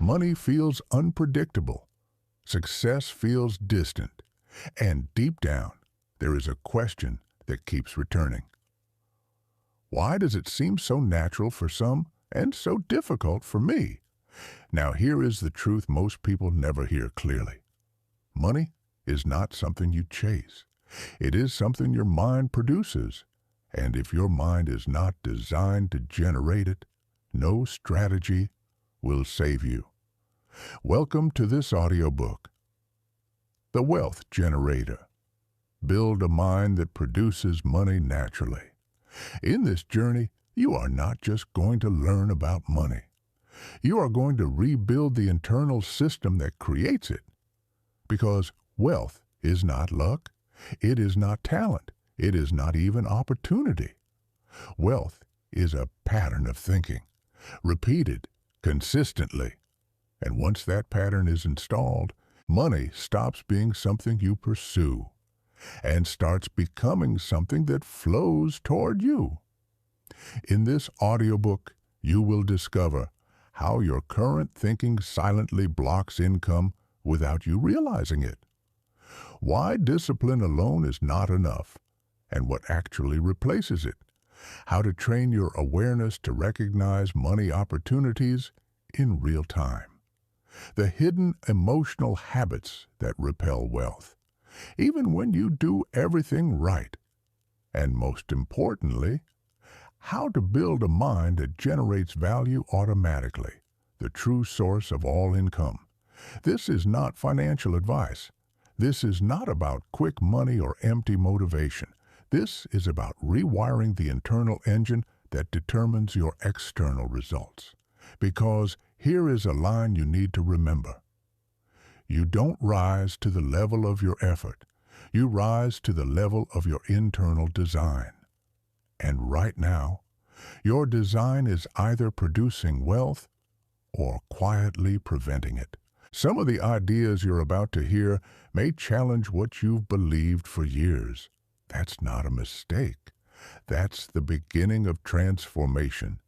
Money feels unpredictable. Success feels distant. And deep down, there is a question that keeps returning. Why does it seem so natural for some and so difficult for me? Now here is the truth most people never hear clearly. Money is not something you chase. It is something your mind produces. And if your mind is not designed to generate it, no strategy will save you. Welcome to this audiobook, The Wealth Generator. Build a mind that produces money naturally. In this journey, you are not just going to learn about money. You are going to rebuild the internal system that creates it. Because wealth is not luck. It is not talent. It is not even opportunity. Wealth is a pattern of thinking, repeated consistently. And once that pattern is installed, money stops being something you pursue and starts becoming something that flows toward you. In this audiobook, you will discover how your current thinking silently blocks income without you realizing it. Why discipline alone is not enough, and what actually replaces it. How to train your awareness to recognize money opportunities in real time. The hidden emotional habits that repel wealth, even when you do everything right. And most importantly, how to build a mind that generates value automatically, the true source of all income. This is not financial advice. This is not about quick money or empty motivation. This is about rewiring the internal engine that determines your external results. Because here is a line you need to remember. You don't rise to the level of your effort. You rise to the level of your internal design. And right now, your design is either producing wealth or quietly preventing it. Some of the ideas you're about to hear may challenge what you've believed for years. That's not a mistake. That's the beginning of transformation.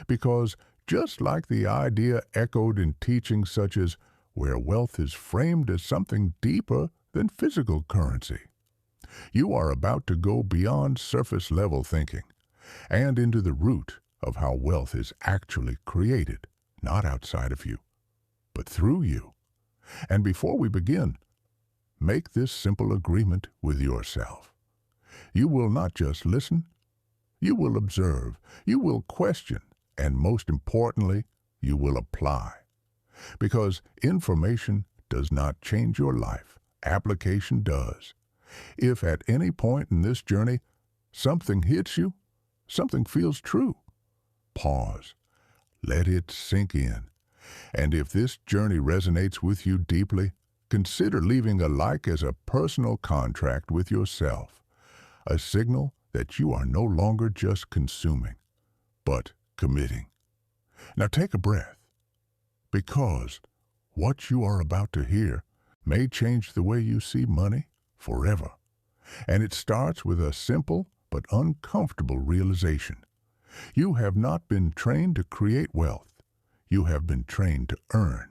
Because just like the idea echoed in teachings such as where wealth is framed as something deeper than physical currency, you are about to go beyond surface-level thinking and into the root of how wealth is actually created, not outside of you, but through you. And before we begin, make this simple agreement with yourself. You will not just listen, you will observe, you will question, and most importantly, you will apply. Because information does not change your life, application does. If at any point in this journey something hits you, something feels true, pause, let it sink in. And if this journey resonates with you deeply, consider leaving a like as a personal contract with yourself, a signal that you are no longer just consuming, but committing. Now take a breath, because what you are about to hear may change the way you see money forever. And it starts with a simple but uncomfortable realization. You have not been trained to create wealth. You have been trained to earn.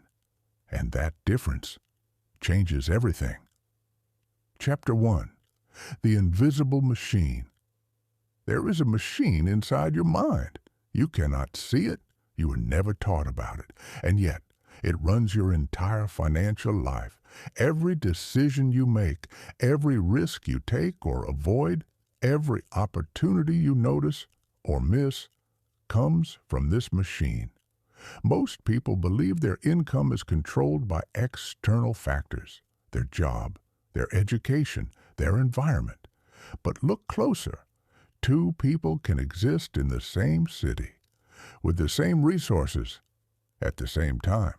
And that difference changes everything. Chapter 1. The Invisible Machine. There is a machine inside your mind. You cannot see it. You were never taught about it. And yet, it runs your entire financial life. Every decision you make, every risk you take or avoid, every opportunity you notice or miss, comes from this machine. Most people believe their income is controlled by external factors, their job, their education, their environment. But look closer. Two people can exist in the same city, with the same resources, at the same time,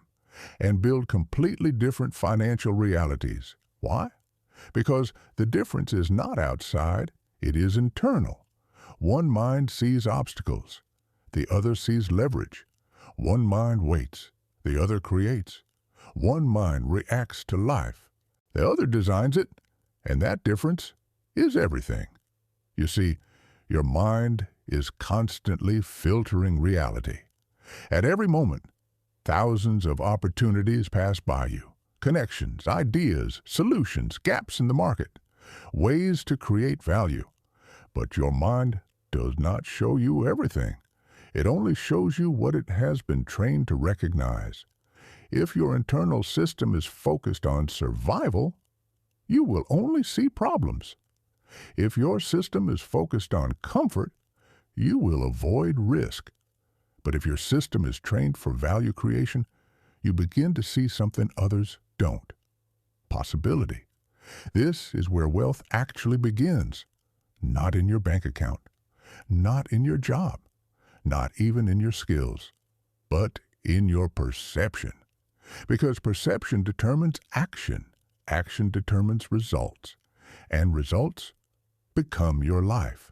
and build completely different financial realities. Why? Because the difference is not outside, it is internal. One mind sees obstacles, the other sees leverage. One mind waits, the other creates. One mind reacts to life, the other designs it, and that difference is everything. You see, your mind is constantly filtering reality. At every moment, Thousands of opportunities pass by you. Connections, ideas, solutions, gaps in the market, ways to create value. But your mind does not show you everything. It only shows you what it has been trained to recognize. If your internal system is focused on survival, you will only see problems. If your system is focused on comfort, you will avoid risk. But if your system is trained for value creation, you begin to see something others don't. Possibility. This is where wealth actually begins. Not in your bank account, not in your job, not even in your skills, but in your perception. Because perception determines action, action determines results, and results become your life.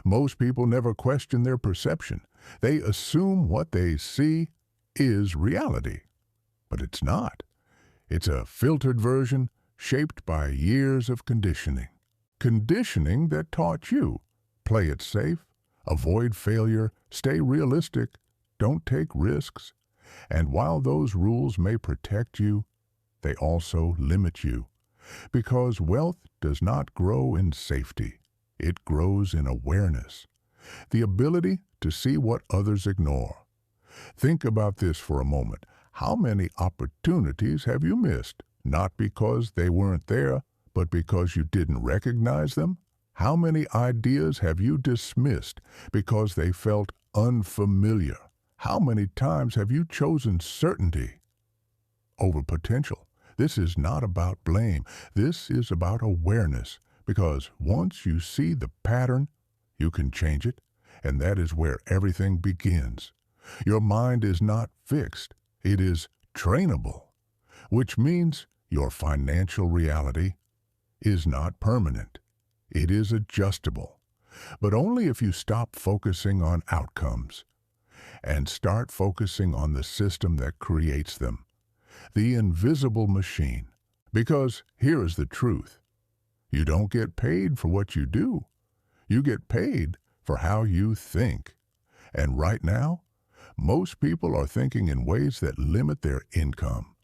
Most people never question their perception. They assume what they see is reality. But it's not. It's a filtered version shaped by years of conditioning. Conditioning that taught you, play it safe, avoid failure, stay realistic, don't take risks. And while those rules may protect you, they also limit you. Because wealth does not grow in safety. It grows in awareness. The ability to see what others ignore. Think about this for a moment. How many opportunities have you missed? Not because they weren't there, but because you didn't recognize them? How many ideas have you dismissed because they felt unfamiliar? How many times have you chosen certainty over potential? This is not about blame. This is about awareness, because once you see the pattern, you can change it, and that is where everything begins. Your mind is not fixed. It is trainable, which means your financial reality is not permanent. It is adjustable, but only if you stop focusing on outcomes and start focusing on the system that creates them, the invisible machine. Because here is the truth. You don't get paid for what you do. You get paid for how you think. And right now, most people are thinking in ways that limit their income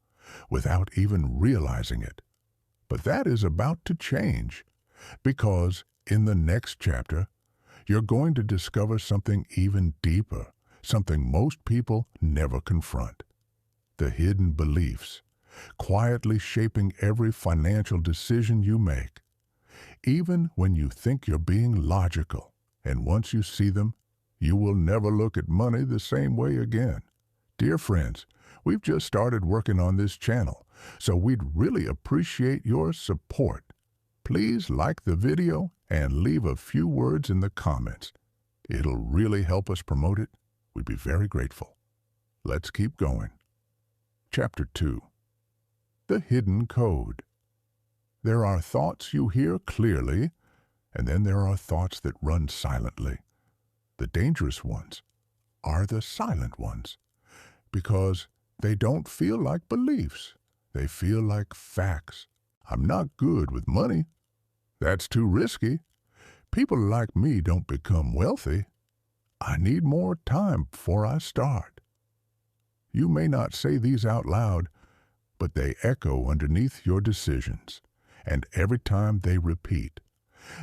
without even realizing it. But that is about to change, because in the next chapter, you're going to discover something even deeper, something most people never confront. The hidden beliefs, quietly shaping every financial decision you make. Even when you think you're being logical, and once you see them, you will never look at money the same way again. Dear friends, we've just started working on this channel, so we'd really appreciate your support. Please like the video and leave a few words in the comments. It'll really help us promote it. We'd be very grateful. Let's keep going. Chapter 2. The Hidden Code. There are thoughts you hear clearly, and then there are thoughts that run silently. The dangerous ones are the silent ones, because they don't feel like beliefs. They feel like facts. I'm not good with money. That's too risky. People like me don't become wealthy. I need more time before I start. You may not say these out loud, but they echo underneath your decisions, and every time they repeat,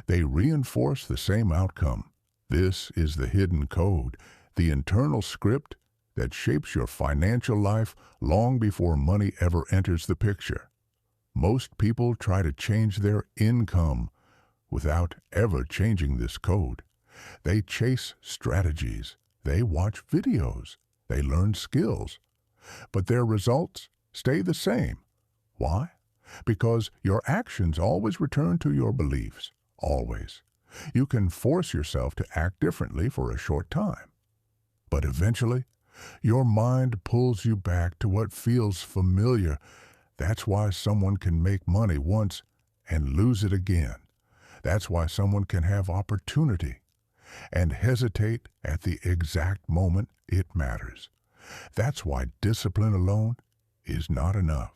they reinforce the same outcome. This is the hidden code, the internal script that shapes your financial life long before money ever enters the picture. Most people try to change their income without ever changing this code. They chase strategies, they watch videos, they learn skills, but their results stay the same. Why? Because your actions always return to your beliefs, always. You can force yourself to act differently for a short time, but eventually, your mind pulls you back to what feels familiar. That's why someone can make money once and lose it again. That's why someone can have opportunity and hesitate at the exact moment it matters. That's why discipline alone is not enough,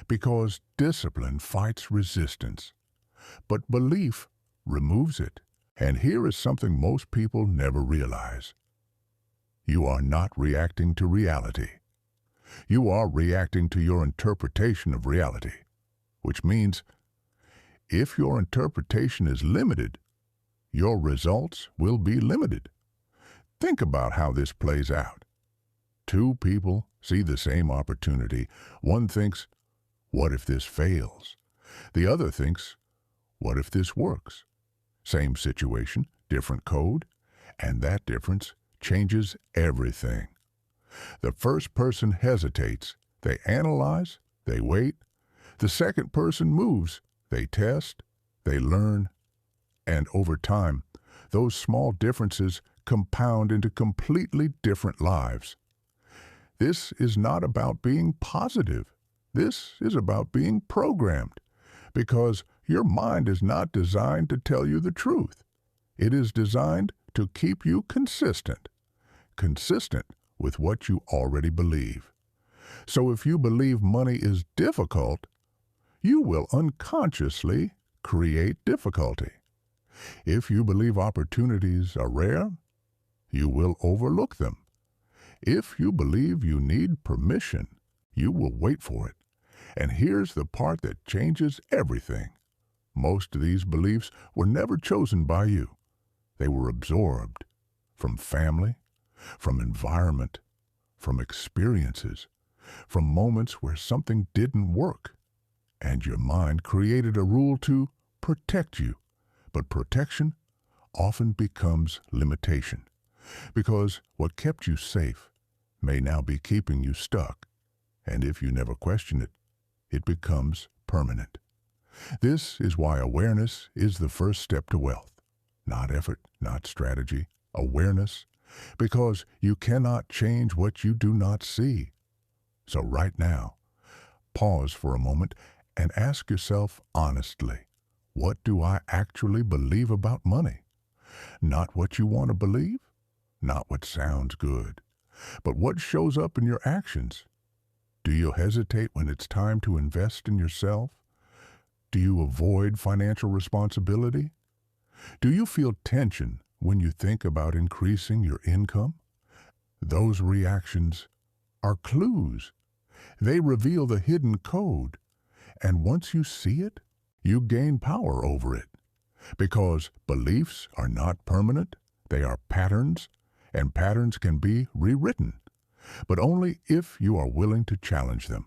because discipline fights resistance, but belief removes it. And here is something most people never realize. You are not reacting to reality. You are reacting to your interpretation of reality, which means if your interpretation is limited, your results will be limited. Think about how this plays out. Two people see the same opportunity. One thinks, what if this fails? The other thinks, what if this works? Same situation, different code, and that difference changes everything. The first person hesitates. They analyze, they wait. The second person moves. They test, they learn, and over time, those small differences compound into completely different lives. This is not about being positive. This is about being programmed, because your mind is not designed to tell you the truth. It is designed to keep you consistent with what you already believe. So if you believe money is difficult, you will unconsciously create difficulty. If you believe opportunities are rare, you will overlook them. If you believe you need permission, you will wait for it. And here's the part that changes everything. Most of these beliefs were never chosen by you. They were absorbed from family, from environment, from experiences, from moments where something didn't work. And your mind created a rule to protect you. But protection often becomes limitation, because what kept you safe may now be keeping you stuck. And if you never question it, it becomes permanent. This is why awareness is the first step to wealth. Not effort, not strategy, awareness, because you cannot change what you do not see. So right now, pause for a moment and ask yourself honestly, what do I actually believe about money? Not what you want to believe, not what sounds good, but what shows up in your actions. Do you hesitate when it's time to invest in yourself? Do you avoid financial responsibility? Do you feel tension when you think about increasing your income? Those reactions are clues. They reveal the hidden code, and once you see it, you gain power over it. Because beliefs are not permanent, they are patterns, and patterns can be rewritten. But only if you are willing to challenge them.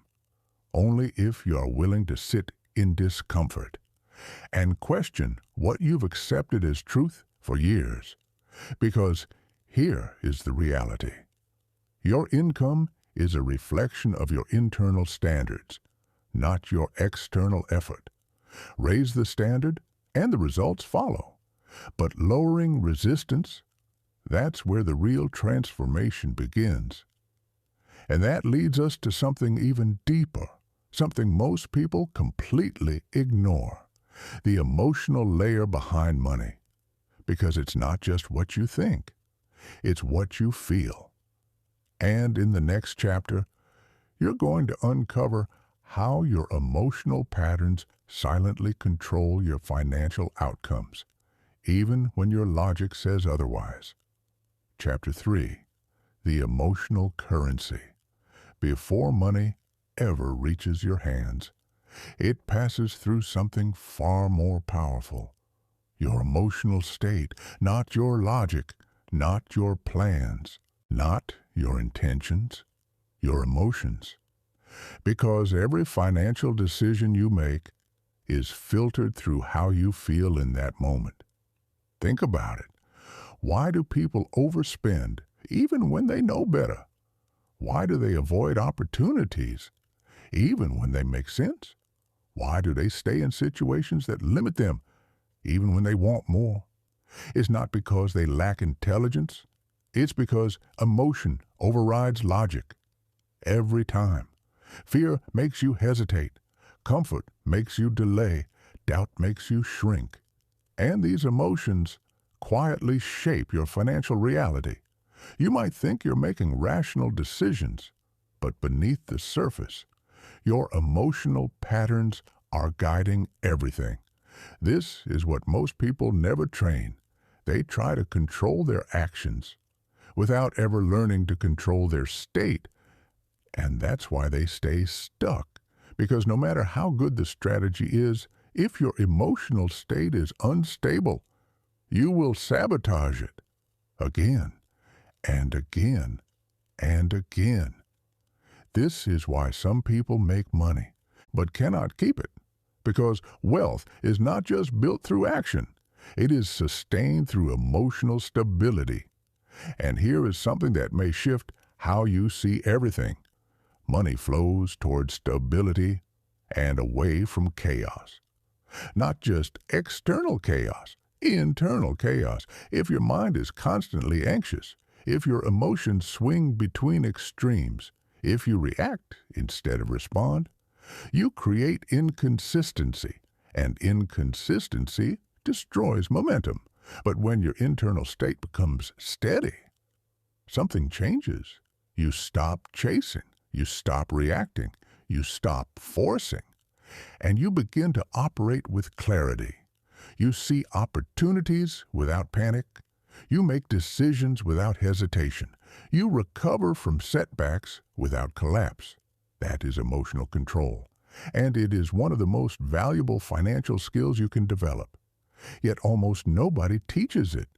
Only if you are willing to sit in discomfort and question what you've accepted as truth for years. Because here is the reality. Your income is a reflection of your internal standards, not your external effort. Raise the standard, and the results follow. But lowering resistance, that's where the real transformation begins. And that leads us to something even deeper, something most people completely ignore, the emotional layer behind money. Because it's not just what you think, it's what you feel. And in the next chapter, you're going to uncover how your emotional patterns silently control your financial outcomes, even when your logic says otherwise. Chapter 3. The Emotional Currency. Before money ever reaches your hands, it passes through something far more powerful. Your emotional state, not your logic, not your plans, not your intentions, your emotions. Because every financial decision you make is filtered through how you feel in that moment. Think about it. Why do people overspend even when they know better? Why do they avoid opportunities even when they make sense? Why do they stay in situations that limit them even when they want more? It's not because they lack intelligence. It's because emotion overrides logic. Every time. Fear makes you hesitate. Comfort makes you delay. Doubt makes you shrink. And these emotions quietly shape your financial reality. You might think you're making rational decisions, but beneath the surface, your emotional patterns are guiding everything. This is what most people never train. They try to control their actions without ever learning to control their state. And that's why they stay stuck. Because no matter how good the strategy is, if your emotional state is unstable, you will sabotage it again and again and again. This is why some people make money, but cannot keep it. Because wealth is not just built through action, it is sustained through emotional stability. And here is something that may shift how you see everything. Money flows towards stability and away from chaos. Not just external chaos, internal chaos. If your mind is constantly anxious, if your emotions swing between extremes, if you react instead of respond, you create inconsistency, and inconsistency destroys momentum. But when your internal state becomes steady, something changes. You stop chasing, you stop reacting, you stop forcing, and you begin to operate with clarity. You see opportunities without panic. You make decisions without hesitation. You recover from setbacks without collapse. That is emotional control, and it is one of the most valuable financial skills you can develop. Yet almost nobody teaches it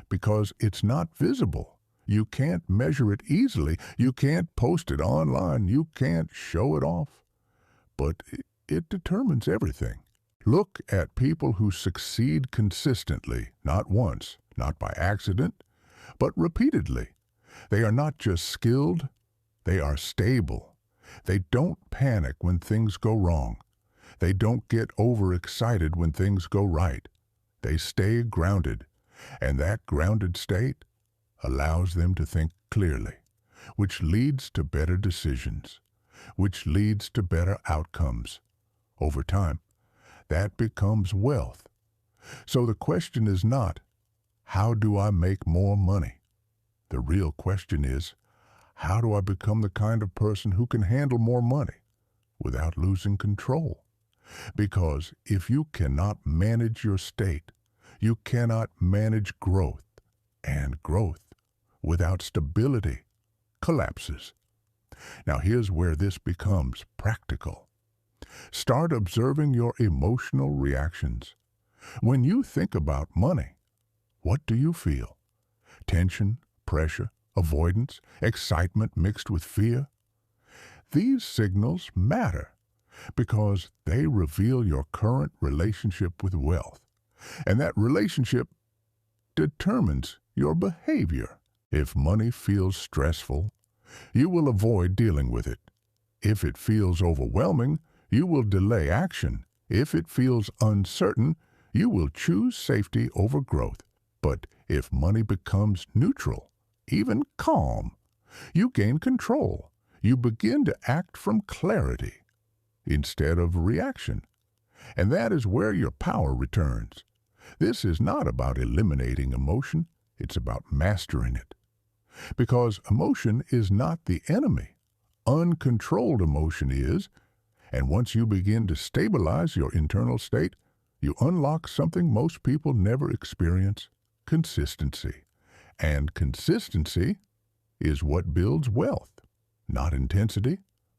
because it's not visible. You can't measure it easily. You can't post it online. You can't show it off. But it determines everything. Look at people who succeed consistently, not once, not by accident, but repeatedly. They are not just skilled, they are stable. They don't panic when things go wrong. They don't get overexcited when things go right. They stay grounded, and that grounded state allows them to think clearly, which leads to better decisions, which leads to better outcomes. Over time, that becomes wealth. So the question is not, how do I make more money? The real question is, how do I become the kind of person who can handle more money without losing control? Because if you cannot manage your state, you cannot manage growth, and growth without stability collapses. Now here's where this becomes practical. Start observing your emotional reactions. When you think about money, what do you feel? Tension, pressure, avoidance, excitement mixed with fear? These signals matter because they reveal your current relationship with wealth. And that relationship determines your behavior. If money feels stressful, you will avoid dealing with it. If it feels overwhelming, you will delay action. If it feels uncertain, you will choose safety over growth. But if money becomes neutral, even calm, you gain control. You begin to act from clarity instead of reaction. And that is where your power returns. This is not about eliminating emotion, it's about mastering it. Because emotion is not the enemy. Uncontrolled emotion is, and once you begin to stabilize your internal state, you unlock something most people never experience: consistency. And consistency is what builds wealth, not intensity,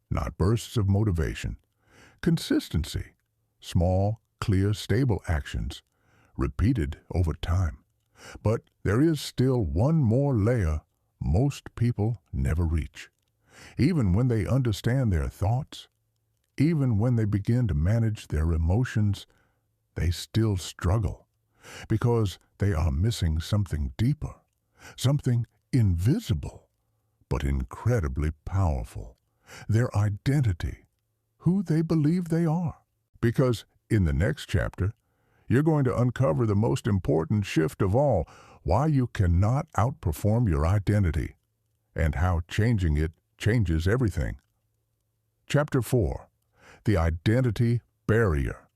not bursts of motivation. Consistency, small, clear, stable actions, repeated over time. But there is still one more layer most people never reach. Even when they understand their thoughts, even when they begin to manage their emotions, they still struggle because they are missing something deeper, something invisible, but incredibly powerful: their identity, who they believe they are. Because in the next chapter, you're going to uncover the most important shift of all: why you cannot outperform your identity, and how changing it changes everything. Chapter 4. The Identity Barrier.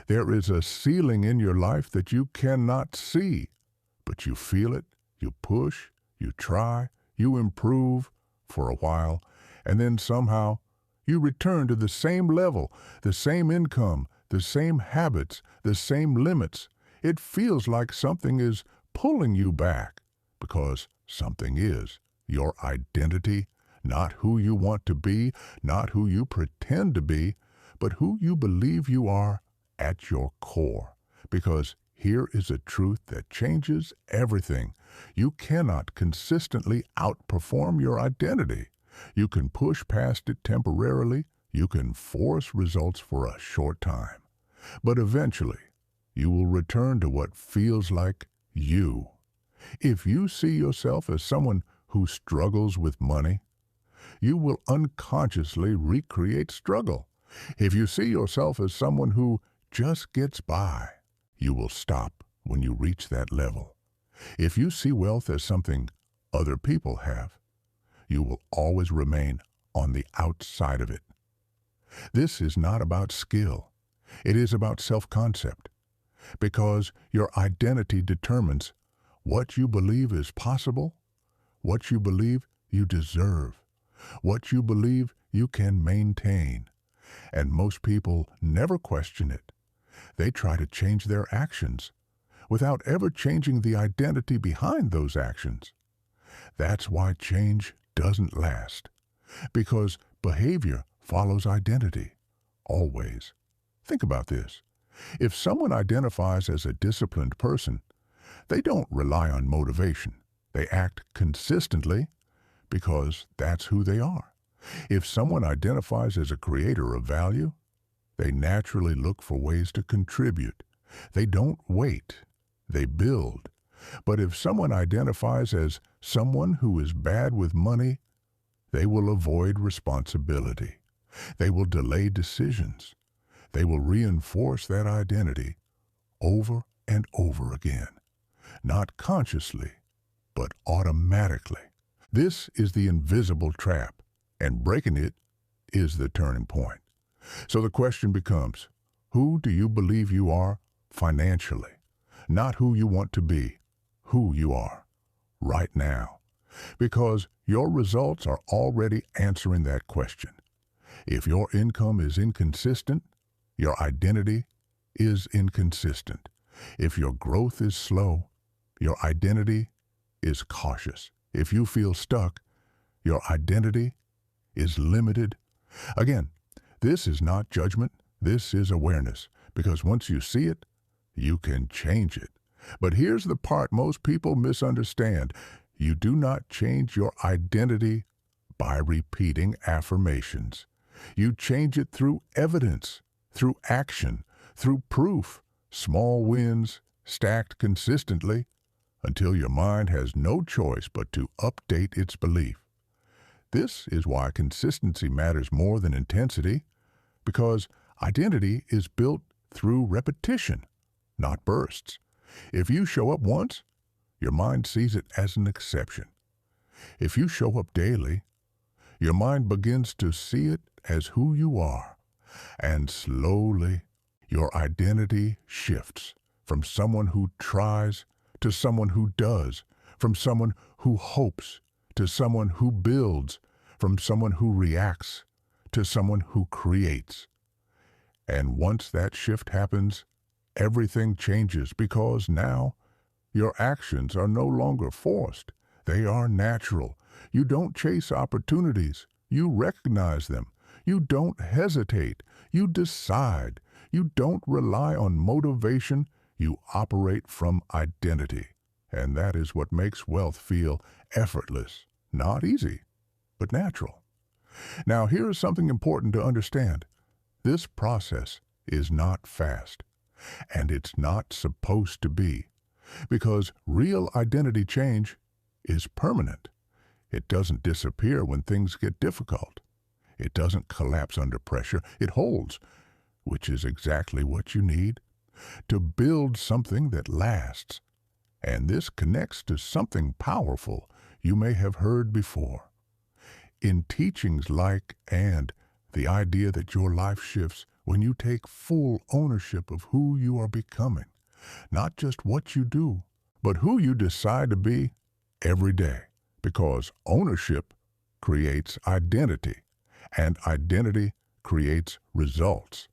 There is a ceiling in your life that you cannot see, but you feel it, you push, you try, you improve for a while, and then somehow you return to the same level, the same income, the same habits, the same limits. It feels like something is pulling you back, because something is. Your identity, Not who you want to be, not who you pretend to be, but who you believe you are at your core. Because here is a truth that changes everything. You cannot consistently outperform your identity. You can push past it temporarily. You can force results for a short time. But eventually, you will return to what feels like you. If you see yourself as someone who struggles with money, you will unconsciously recreate struggle. If you see yourself as someone who just gets by, you will stop when you reach that level. If you see wealth as something other people have, you will always remain on the outside of it. This is not about skill. It is about self-concept, because your identity determines what you believe is possible, what you believe you deserve, what you believe you can maintain. And most people never question it. They try to change their actions without ever changing the identity behind those actions. That's why change doesn't last, because behavior follows identity, always. Think about this. If someone identifies as a disciplined person, they don't rely on motivation. They act consistently because that's who they are. If someone identifies as a creator of value, they naturally look for ways to contribute. They don't wait, they build. But if someone identifies as someone who is bad with money, they will avoid responsibility. They will delay decisions. They will reinforce that identity over and over again, not consciously, but automatically. This is the invisible trap, and breaking it is the turning point. So the question becomes, who do you believe you are financially? Not who you want to be, who you are right now. Because your results are already answering that question. If your income is inconsistent, your identity is inconsistent. If your growth is slow, your identity is cautious. If you feel stuck, your identity is limited. Again, this is not judgment, this is awareness, because once you see it, you can change it. But here's the part most people misunderstand. You do not change your identity by repeating affirmations. You change it through evidence, through action, through proof, small wins stacked consistently until your mind has no choice but to update its belief. This is why consistency matters more than intensity, because identity is built through repetition, not bursts. If you show up once, your mind sees it as an exception. If you show up daily, your mind begins to see it as who you are, and slowly your identity shifts from someone who tries to someone who does, from someone who hopes to someone who builds, from someone who reacts to someone who creates. And once that shift happens, everything changes, because now your actions are no longer forced. They are natural. You don't chase opportunities. You recognize them. You don't hesitate. You decide. You don't rely on motivation. You operate from identity. And that is what makes wealth feel effortless. Not easy, but natural. Now, here is something important to understand. This process is not fast, and it's not supposed to be, because real identity change is permanent. It doesn't disappear when things get difficult. It doesn't collapse under pressure. It holds, which is exactly what you need to build something that lasts. And this connects to something powerful you may have heard before. In teachings like "and," the idea that your life shifts when you take full ownership of who you are becoming, not just what you do, but who you decide to be every day. Because ownership creates identity, and identity creates results.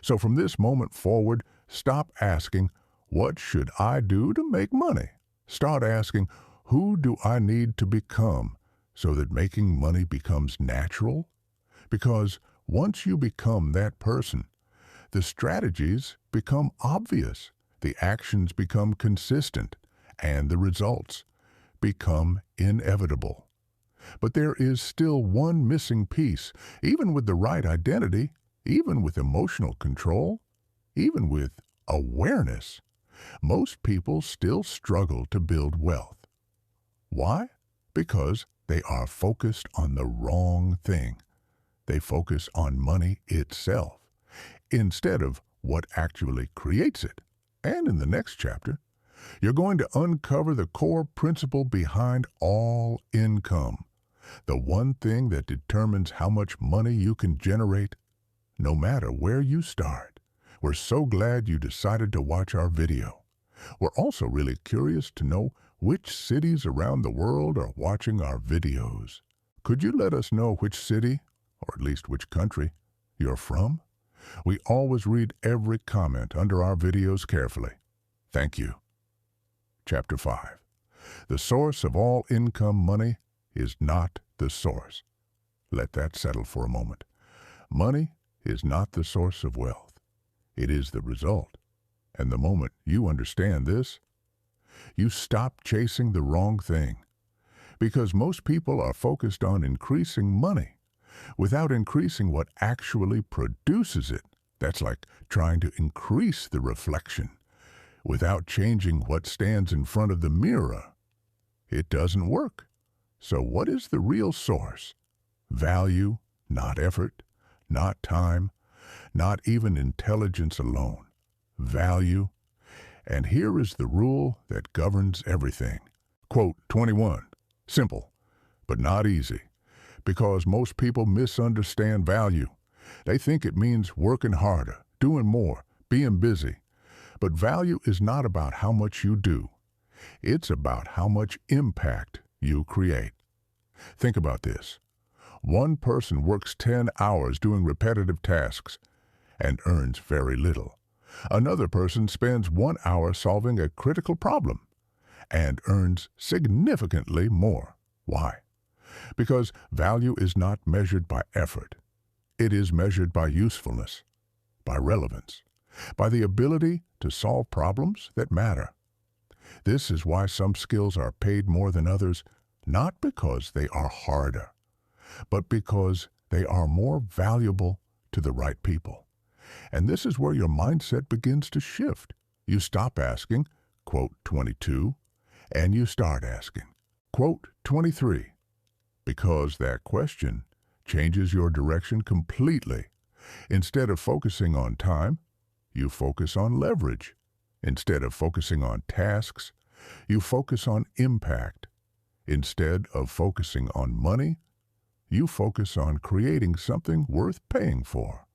So from this moment forward, stop asking, "What should I do to make money?" Start asking, "Who do I need to become so that making money becomes natural? Because once you become that person, the strategies become obvious, the actions become consistent, and the results become inevitable. But there is still one missing piece. Even with the right identity, even with emotional control, even with awareness, most people still struggle to build wealth. Why? Because they are focused on the wrong thing. They focus on money itself instead of what actually creates it. And in the next chapter, you're going to uncover the core principle behind all income, the one thing that determines how much money you can generate, no matter where you start. We're so glad you decided to watch our video. We're also really curious to know which cities around the world are watching our videos. Could you let us know which city, or at least which country, you're from? We always read every comment under our videos carefully. Thank you. Chapter 5. The source of all income money is not the source. Let that settle for a moment. Money is not the source of wealth. It is the result. And the moment you understand this, you stop chasing the wrong thing. Because most people are focused on increasing money without increasing what actually produces it. That's like trying to increase the reflection without changing what stands in front of the mirror. It doesn't work. So what is the real source? Value, not effort, not time, not even intelligence alone. Value. And here is the rule that governs everything. Quote 21. Simple, but not easy. Because most people misunderstand value. They think it means working harder, doing more, being busy. But value is not about how much you do. It's about how much impact you create. Think about this. One person works 10 hours doing repetitive tasks and earns very little. Another person spends 1 hour solving a critical problem and earns significantly more. Why? Because value is not measured by effort. It is measured by usefulness, by relevance, by the ability to solve problems that matter. This is why some skills are paid more than others, not because they are harder, but because they are more valuable to the right people. And this is where your mindset begins to shift. You stop asking, quote 22, and you start asking, quote 23, because that question changes your direction completely. Instead of focusing on time, you focus on leverage. Instead of focusing on tasks, you focus on impact. Instead of focusing on money, you focus on creating something worth paying for.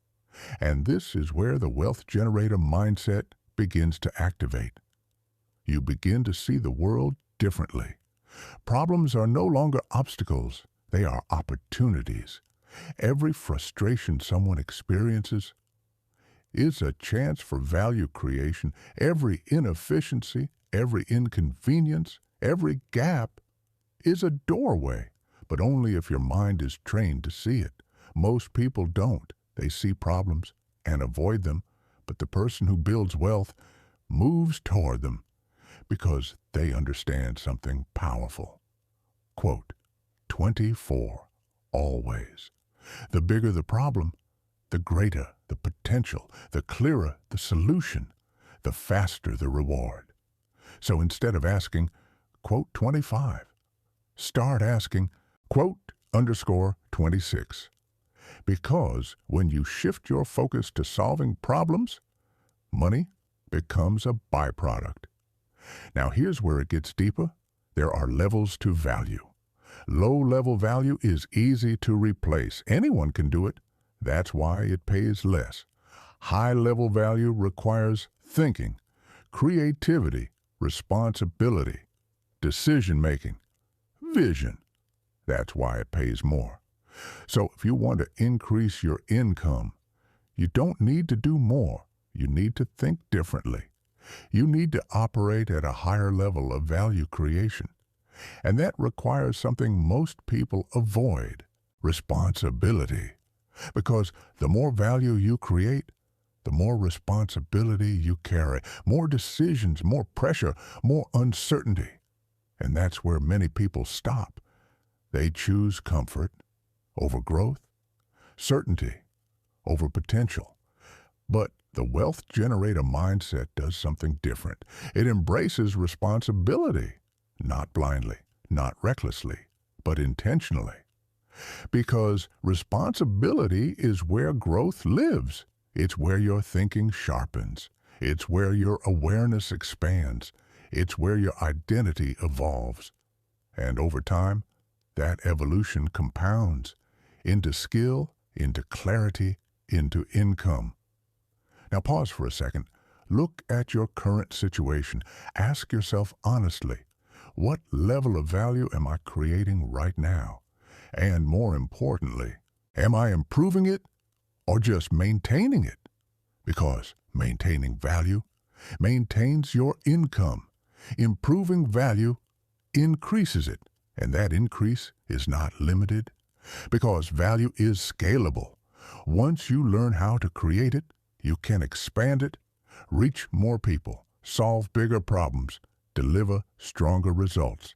And this is where the wealth generator mindset begins to activate. You begin to see the world differently. Problems are no longer obstacles, they are opportunities. Every frustration someone experiences is a chance for value creation. Every inefficiency, every inconvenience, every gap is a doorway, but only if your mind is trained to see it. Most people don't. They see problems and avoid them, but the person who builds wealth moves toward them because they understand something powerful. Quote 24. Always. The bigger the problem, the greater the potential, the clearer the solution, the faster the reward. So instead of asking, quote 25, start asking, quote _ 26. Because when you shift your focus to solving problems, money becomes a byproduct. Now here's where it gets deeper. There are levels to value. Low-level value is easy to replace. Anyone can do it. That's why it pays less. High-level value requires thinking, creativity, responsibility, decision-making, vision. That's why it pays more. So if you want to increase your income, you don't need to do more. You need to think differently. You need to operate at a higher level of value creation. And that requires something most people avoid: responsibility. Because the more value you create, the more responsibility you carry, more decisions, more pressure, more uncertainty. And that's where many people stop. They choose comfort over growth, certainty over potential. But the wealth generator mindset does something different. It embraces responsibility, not blindly, not recklessly, but intentionally. Because responsibility is where growth lives. It's where your thinking sharpens. It's where your awareness expands. It's where your identity evolves. And over time, that evolution compounds into skill, into clarity, into income. Now pause for a second. Look at your current situation. Ask yourself honestly, what level of value am I creating right now? And more importantly, am I improving it or just maintaining it? Because maintaining value maintains your income. Improving value increases it, and that increase is not limited, because value is scalable. Once you learn how to create it, you can expand it, reach more people, solve bigger problems, deliver stronger results.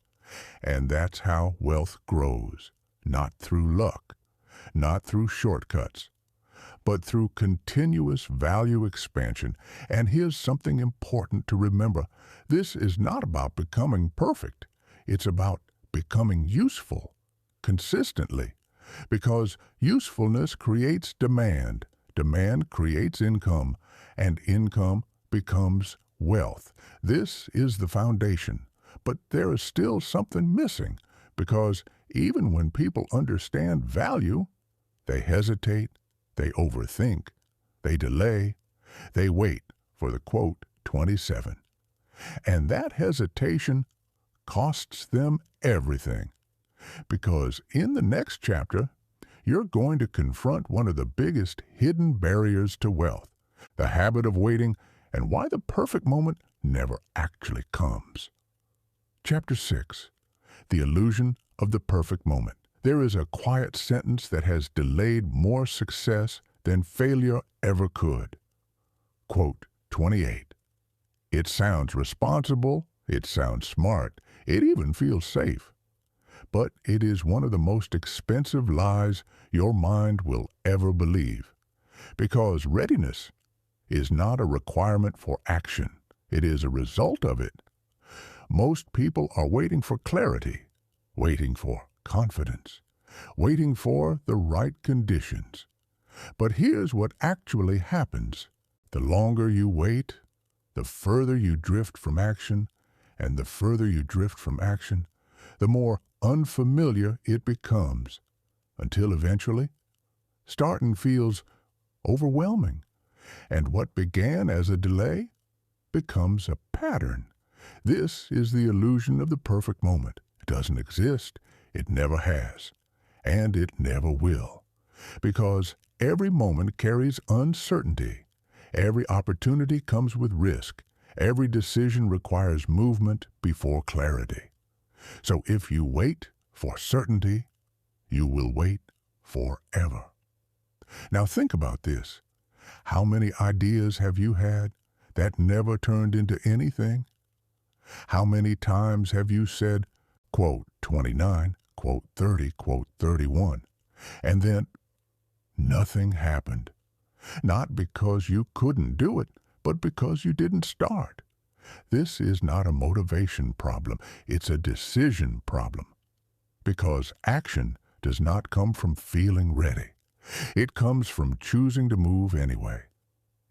And that's how wealth grows, not through luck, not through shortcuts, but through continuous value expansion. And here's something important to remember. This is not about becoming perfect. It's about becoming useful consistently, because usefulness creates demand. Demand creates income, and income becomes wealth. This is the foundation. But there is still something missing, because even when people understand value, they hesitate, they overthink, they delay, they wait for the quote 27. And that hesitation costs them everything. Because in the next chapter, you're going to confront one of the biggest hidden barriers to wealth, the habit of waiting, and why the perfect moment never actually comes. Chapter 6. The Illusion of the Perfect Moment. There is a quiet sentence that has delayed more success than failure ever could. Quote 28. It sounds responsible, it sounds smart, it even feels safe. But it is one of the most expensive lies your mind will ever believe. Because readiness is not a requirement for action. It is a result of it. Most people are waiting for clarity, waiting for confidence, waiting for the right conditions. But here's what actually happens. The longer you wait, the further you drift from action, and the further you drift from action, the more unfamiliar it becomes, until eventually, starting feels overwhelming. And what began as a delay becomes a pattern. This is the illusion of the perfect moment. It doesn't exist. It never has. And it never will. Because every moment carries uncertainty. Every opportunity comes with risk. Every decision requires movement before clarity. So if you wait for certainty, you will wait forever. Now think about this. How many ideas have you had that never turned into anything? How many times have you said, quote 29, quote 30, quote 31, and then nothing happened? Not because you couldn't do it, but because you didn't start. This is not a motivation problem, it's a decision problem. Because action does not come from feeling ready. It comes from choosing to move anyway.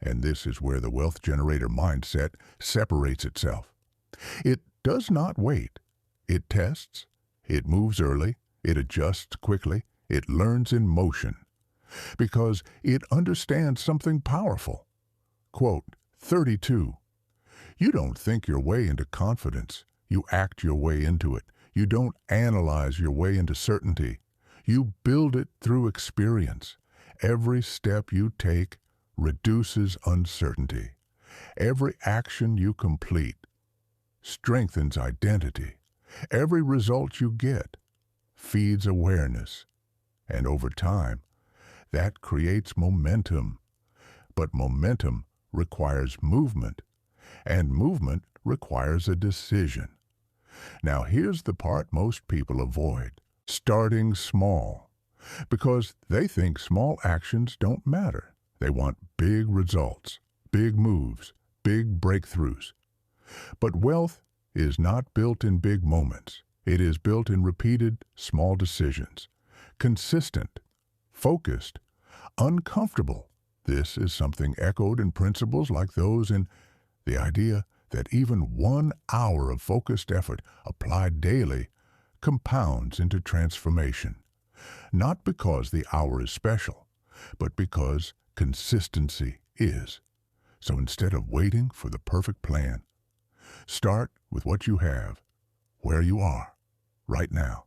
And this is where the wealth generator mindset separates itself. It does not wait. It tests. It moves early. It adjusts quickly. It learns in motion. Because it understands something powerful. Quote 32. You don't think your way into confidence. You act your way into it. You don't analyze your way into certainty. You build it through experience. Every step you take reduces uncertainty. Every action you complete strengthens identity. Every result you get feeds awareness, and over time, that creates momentum. But momentum requires movement, and movement requires a decision. Now here's the part most people avoid: starting small, because they think small actions don't matter. They want big results, big moves, big breakthroughs. But wealth is not built in big moments. It is built in repeated small decisions. Consistent, focused, uncomfortable. This is something echoed in principles like those in the idea that even 1 hour of focused effort applied daily compounds into transformation. Not because the hour is special, but because consistency is. So instead of waiting for the perfect plan, start with what you have, where you are, right now.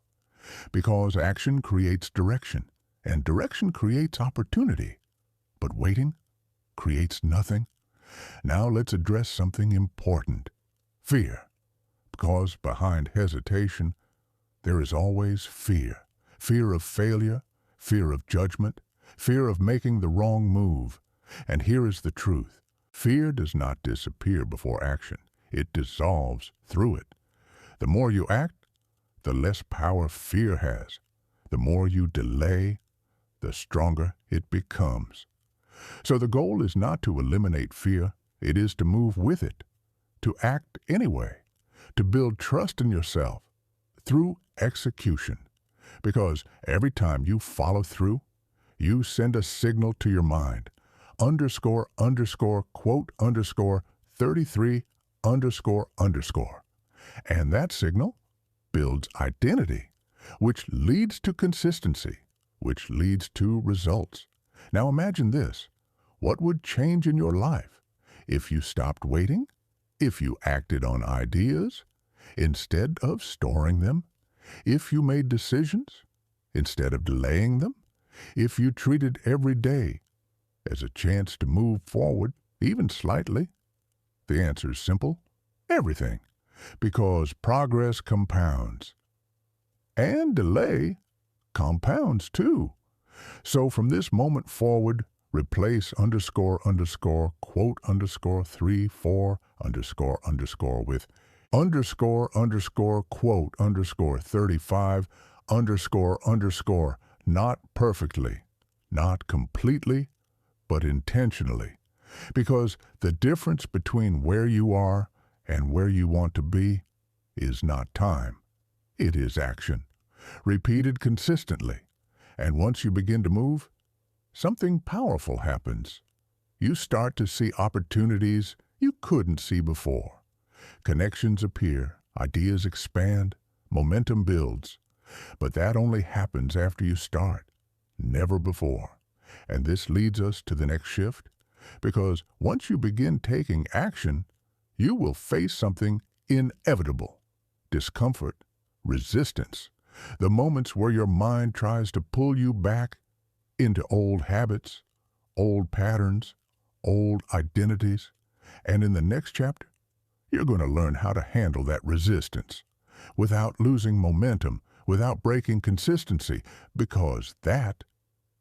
Because action creates direction, and direction creates opportunity. But waiting creates nothing. Now let's address something important: fear. Because behind hesitation, there is always fear. Fear of failure, fear of judgment, fear of making the wrong move. And here is the truth: fear does not disappear before action. It dissolves through it. The more you act, the less power fear has. The more you delay, the stronger it becomes. So the goal is not to eliminate fear, it is to move with it, to act anyway, to build trust in yourself through execution. Because every time you follow through, you send a signal to your mind: underscore, underscore, quote, underscore, 33, underscore, underscore. And that signal builds identity, which leads to consistency, which leads to results. Now imagine this: what would change in your life if you stopped waiting, if you acted on ideas instead of storing them, if you made decisions instead of delaying them, if you treated every day as a chance to move forward, even slightly? The answer is simple: everything. Because progress compounds. And delay compounds too. So from this moment forward, replace underscore, underscore, quote, underscore, 34, underscore, underscore with underscore, underscore, quote, underscore, 35, underscore, underscore, not perfectly, not completely, but intentionally. Because the difference between where you are and where you want to be is not time. It is action, repeated consistently. And once you begin to move, something powerful happens. You start to see opportunities you couldn't see before. Connections appear, ideas expand, momentum builds. But that only happens after you start, never before. And this leads us to the next shift, because once you begin taking action, you will face something inevitable: discomfort, resistance, the moments where your mind tries to pull you back into old habits, old patterns, old identities. And in the next chapter, you're going to learn how to handle that resistance without losing momentum, without breaking consistency, because that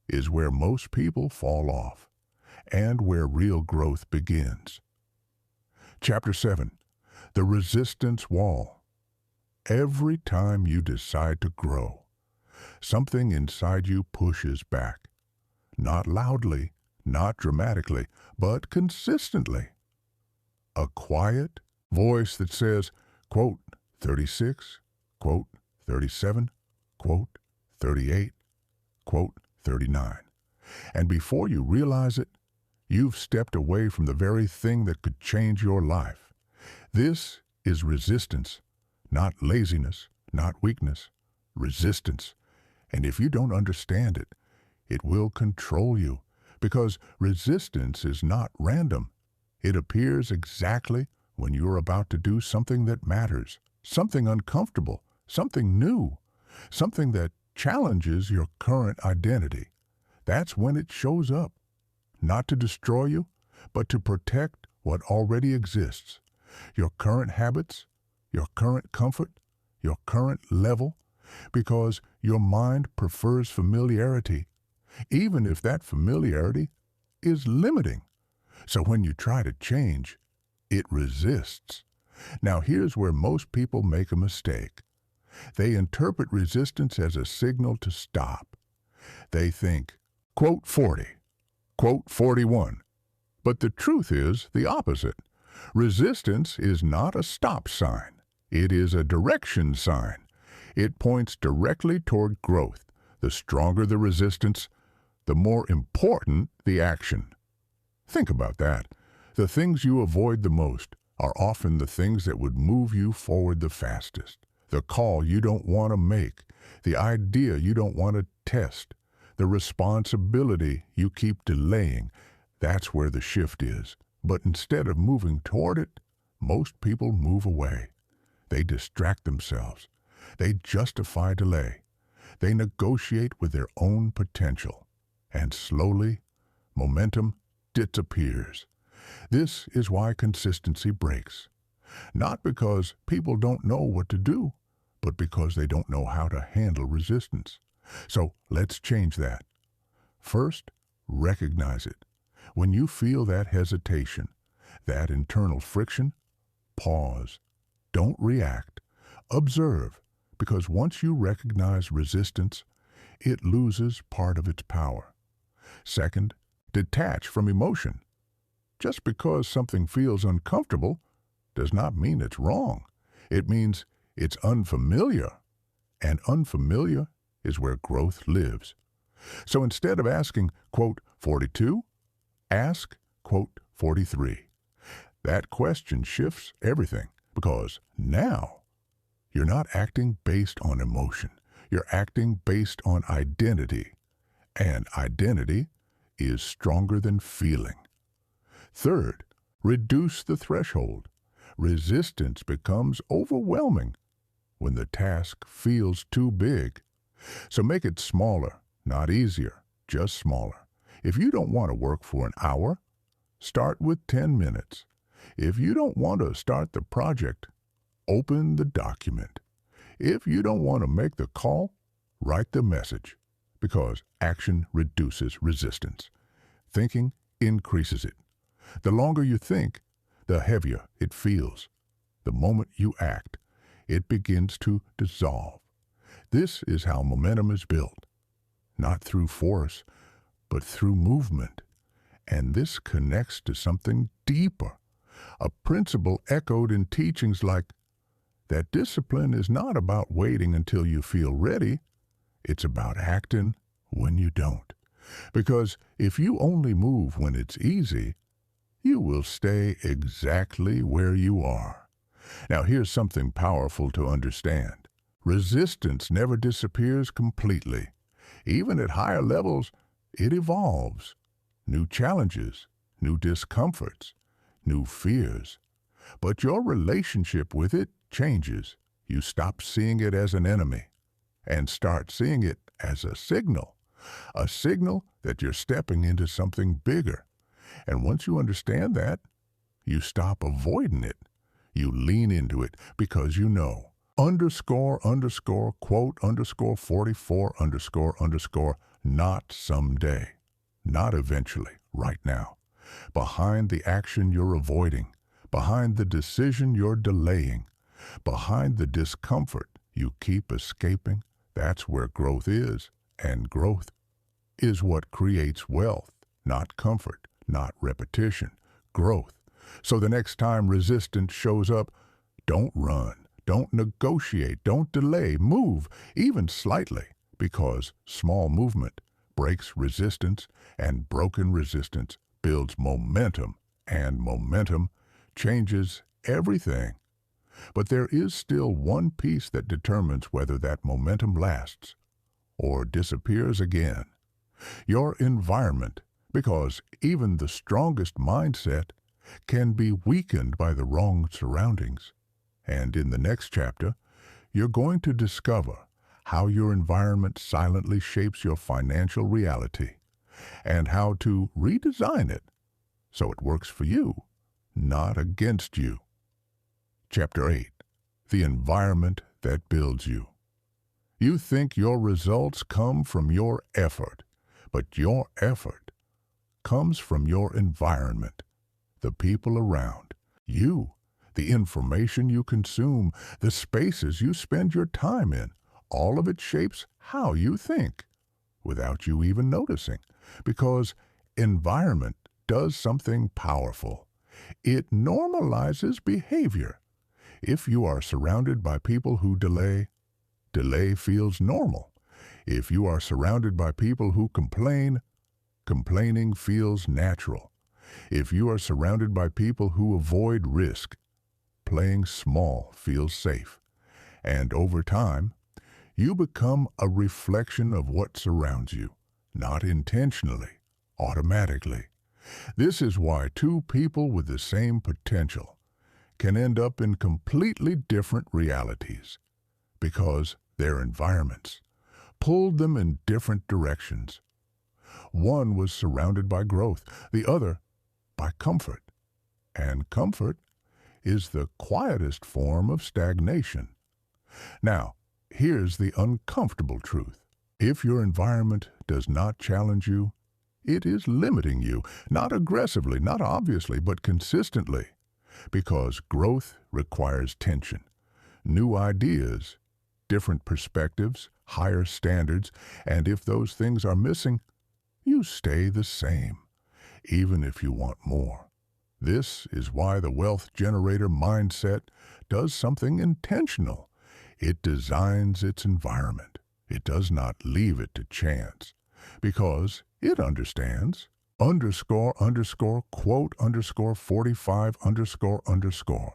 is where most people fall off and where real growth begins. Chapter 7, The Resistance Wall. Every time you decide to grow, something inside you pushes back. Not loudly, not dramatically, but consistently. A quiet voice that says, quote, 36, quote, 37, quote, 38, quote, 39. And before you realize it, you've stepped away from the very thing that could change your life. This is resistance, not laziness, not weakness, resistance. And if you don't understand it, it will control you, because resistance is not random. It appears exactly when you're about to do something that matters, something uncomfortable, something new, something that challenges your current identity. That's when it shows up, not to destroy you, but to protect what already exists: your current habits, your current comfort, your current level, because your mind prefers familiarity, even if that familiarity is limiting. So when you try to change, it resists. Now here's where most people make a mistake. They interpret resistance as a signal to stop. They think, quote 40, quote 41. But the truth is the opposite. Resistance is not a stop sign. It is a direction sign. It points directly toward growth. The stronger the resistance, the more important the action. Think about that. The things you avoid the most are often the things that would move you forward the fastest. The call you don't want to make, the idea you don't want to test, the responsibility you keep delaying, that's where the shift is. But instead of moving toward it, most people move away. They distract themselves. They justify delay. They negotiate with their own potential. And slowly, momentum disappears. This is why consistency breaks. Not because people don't know what to do, but because they don't know how to handle resistance. So let's change that. First, recognize it. When you feel that hesitation, that internal friction, pause. Don't react. Observe, because once you recognize resistance, it loses part of its power. Second, detach from emotion. Just because something feels uncomfortable does not mean it's wrong. It means it's unfamiliar, and unfamiliar is where growth lives. So instead of asking, quote, 42, ask, quote, 43. That question shifts everything, because now you're not acting based on emotion. You're acting based on identity, and identity is stronger than feeling. Third, reduce the threshold. Resistance becomes overwhelming when the task feels too big. So make it smaller, not easier, just smaller. If you don't want to work for an hour, start with 10 minutes. If you don't want to start the project, open the document. If you don't want to make the call, write the message, because action reduces resistance. Thinking increases it. The longer you think, the heavier it feels. The moment you act, it begins to dissolve. This is how momentum is built, not through force, but through movement. And this connects to something deeper, a principle echoed in teachings like that discipline is not about waiting until you feel ready. It's about acting when you don't. Because if you only move when it's easy, you will stay exactly where you are. Now here's something powerful to understand. Resistance never disappears completely. Even at higher levels, it evolves. New challenges, new discomforts, new fears. But your relationship with it changes. You stop seeing it as an enemy and start seeing it as a signal that you're stepping into something bigger. And once you understand that, you stop avoiding it. You lean into it because you know. Quote, 44, not someday. Not eventually, right now. Behind the action you're avoiding, behind the decision you're delaying, behind the discomfort you keep escaping, that's where growth is. And growth is what creates wealth, not comfort, not repetition, growth. So the next time resistance shows up, don't run, don't negotiate, don't delay, move, even slightly, because small movement breaks resistance, and broken resistance builds momentum, and momentum changes everything. But there is still one piece that determines whether that momentum lasts or disappears again. Your environment, because even the strongest mindset can be weakened by the wrong surroundings. And in the next chapter, you're going to discover how your environment silently shapes your financial reality and how to redesign it so it works for you, not against you. Chapter 8, The Environment that builds you. You think your results come from your effort, but your effort comes from your environment, the people around you, the information you consume, the spaces you spend your time in. All of it shapes how you think, without you even noticing, because environment does something powerful. It normalizes behavior. If you are surrounded by people who delay, delay feels normal. If you are surrounded by people who complain, complaining feels natural. If you are surrounded by people who avoid risk, playing small feels safe. And over time, you become a reflection of what surrounds you, not intentionally, automatically. This is why two people with the same potential can end up in completely different realities, because their environments pulled them in different directions. One was surrounded by growth, the other by comfort. And comfort is the quietest form of stagnation. Now, here's the uncomfortable truth. If your environment does not challenge you, it is limiting you, not aggressively, not obviously, but consistently. Because growth requires tension, new ideas, different perspectives, higher standards, and if those things are missing, you stay the same, even if you want more. This is why the wealth generator mindset does something intentional. It designs its environment. It does not leave it to chance, because it understands __quote_45__.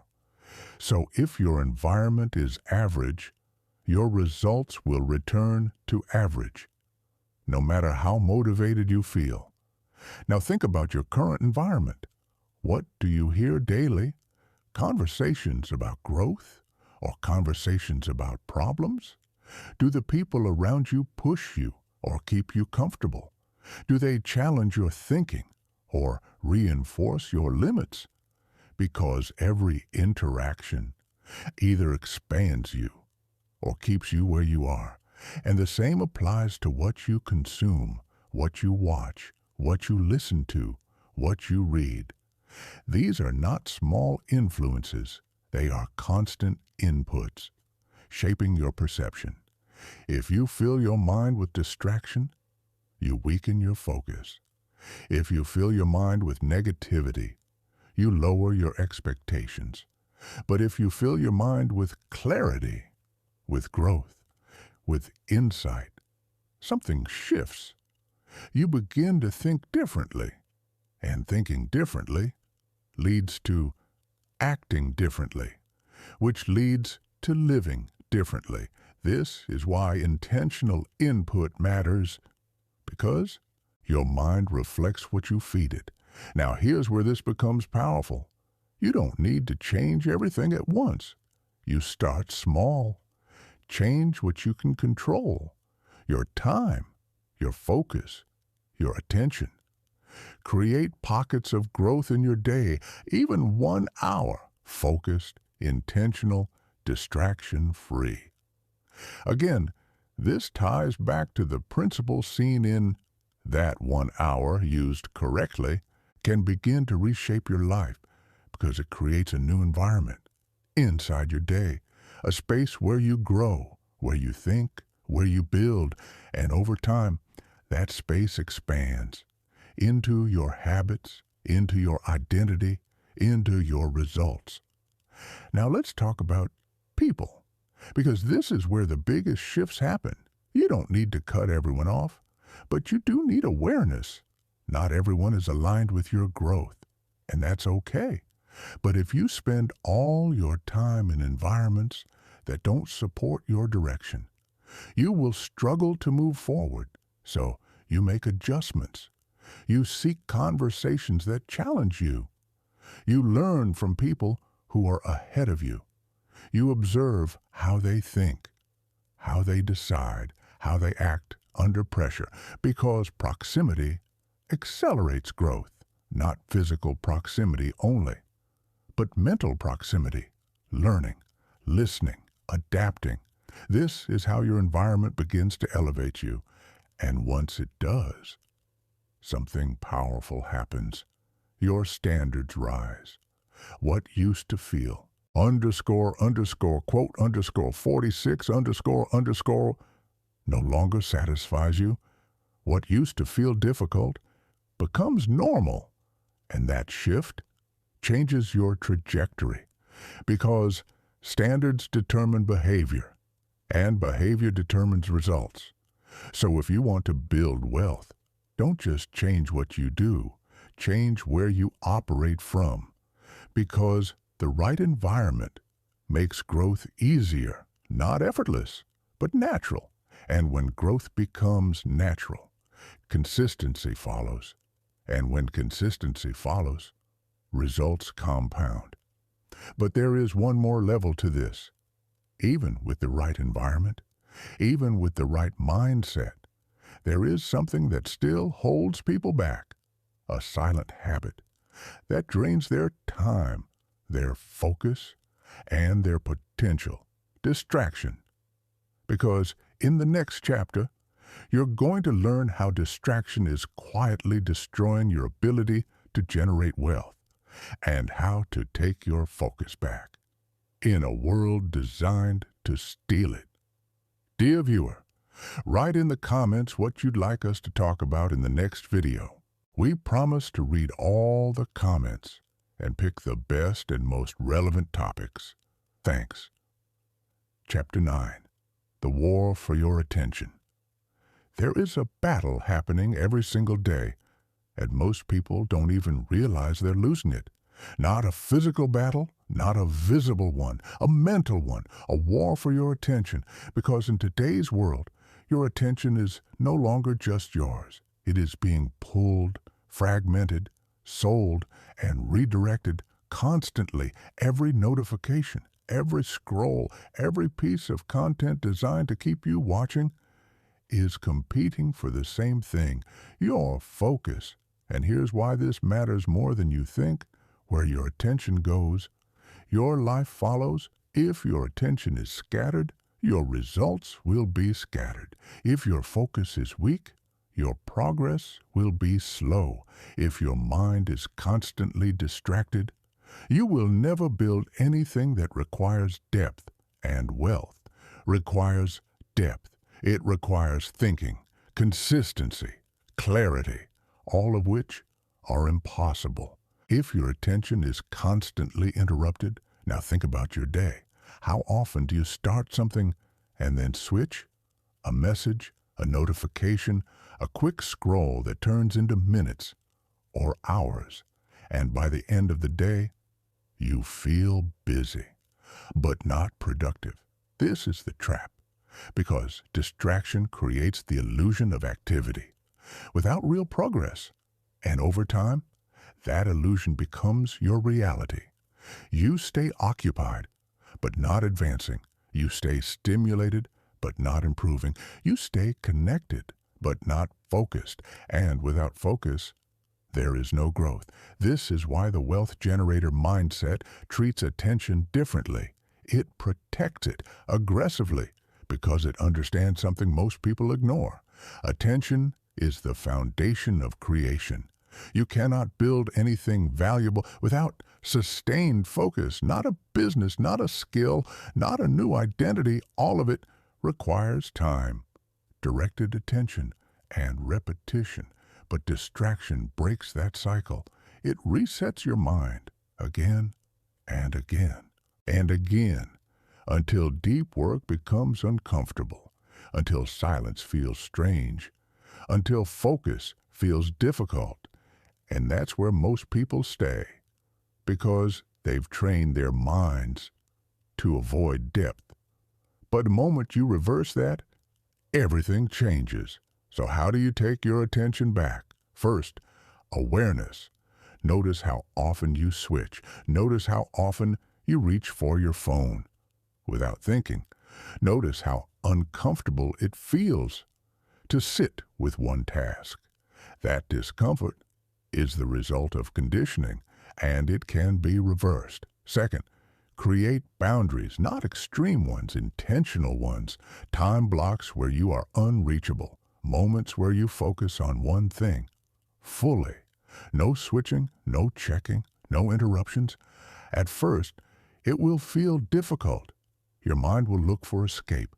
So if your environment is average, your results will return to average, no matter how motivated you feel. Now think about your current environment. What do you hear daily? Conversations about growth or conversations about problems? Do the people around you push you or keep you comfortable? Do they challenge your thinking or reinforce your limits? Because every interaction either expands you or keeps you where you are. And the same applies to what you consume, what you watch, what you listen to, what you read. These are not small influences. They are constant inputs, shaping your perception. If you fill your mind with distraction, you weaken your focus. If you fill your mind with negativity, you lower your expectations. But if you fill your mind with clarity, with growth, with insight, something shifts. You begin to think differently, and thinking differently leads to acting differently, which leads to living differently. This is why intentional input matters, because your mind reflects what you feed it. Now here's where this becomes powerful. You don't need to change everything at once. You start small. Change what you can control: your time, your focus, your attention. Create pockets of growth in your day, even 1 hour, focused, intentional, distraction-free. Again, this ties back to the principle seen in that 1 hour used correctly can begin to reshape your life, because it creates a new environment inside your day, a space where you grow, where you think, where you build, and over time, that space expands into your habits, into your identity, into your results. Now let's talk about people, because this is where the biggest shifts happen. You don't need to cut everyone off, but you do need awareness. Not everyone is aligned with your growth, and that's okay. But if you spend all your time in environments that don't support your direction, you will struggle to move forward. So you make adjustments. You seek conversations that challenge you. You learn from people who are ahead of you. You observe how they think, how they decide, how they act under pressure, because proximity accelerates growth, not physical proximity only, but mental proximity, learning, listening, adapting. This is how your environment begins to elevate you. And once it does, something powerful happens. Your standards rise. What used to feel quote 46 no longer satisfies you. What used to feel difficult becomes normal. And that shift changes your trajectory, because standards determine behavior, and behavior determines results. So if you want to build wealth, don't just change what you do, change where you operate from, because the right environment makes growth easier, not effortless, but natural. And when growth becomes natural, consistency follows. And when consistency follows, results compound. But there is one more level to this. Even with the right environment, even with the right mindset, there is something that still holds people back. A silent habit that drains their time, their focus, and their potential. Distraction. Because in the next chapter, you're going to learn how distraction is quietly destroying your ability to generate wealth, and how to take your focus back in a world designed to steal it. Dear viewer, write in the comments what you'd like us to talk about in the next video. We promise to read all the comments and pick the best and most relevant topics. Thanks. Chapter 9. The War for Your Attention. There is a battle happening every single day, and most people don't even realize they're losing it. Not a physical battle, not a visible one, a mental one, a war for your attention, because in today's world, your attention is no longer just yours. It is being pulled, fragmented, sold, and redirected constantly. Every notification, every scroll, every piece of content designed to keep you watching is competing for the same thing, your focus. And here's why this matters more than you think. Where your attention goes, your life follows. If your attention is scattered, your results will be scattered. If your focus is weak, your progress will be slow. If your mind is constantly distracted, you will never build anything that requires depth. And wealth requires depth. It requires thinking, consistency, clarity, all of which are impossible if your attention is constantly interrupted. Now think about your day. How often do you start something and then switch? A message, a notification, a quick scroll that turns into minutes or hours. And by the end of the day, you feel busy, but not productive. This is the trap, because distraction creates the illusion of activity without real progress. And over time, that illusion becomes your reality. You stay occupied, but not advancing. You stay stimulated, but not improving. You stay connected, but not focused. And without focus, there is no growth. This is why the wealth generator mindset treats attention differently. It protects it aggressively because it understands something most people ignore. Attention is the foundation of creation. You cannot build anything valuable without sustained focus. Not a business, not a skill, not a new identity. All of it requires time, directed attention, and repetition. But distraction breaks that cycle. It resets your mind again and again and again until deep work becomes uncomfortable, until silence feels strange, until focus feels difficult. And that's where most people stay, because they've trained their minds to avoid depth. But the moment you reverse that, everything changes. So how do you take your attention back? First, awareness. Notice how often you switch. Notice how often you reach for your phone without thinking. Notice how uncomfortable it feels to sit with one task. That discomfort is the result of conditioning, and it can be reversed. Second, Create boundaries, not extreme ones, intentional ones. Time blocks where you are unreachable. Moments where you focus on one thing. Fully. No switching, no checking, no interruptions. At first, it will feel difficult. Your mind will look for escape.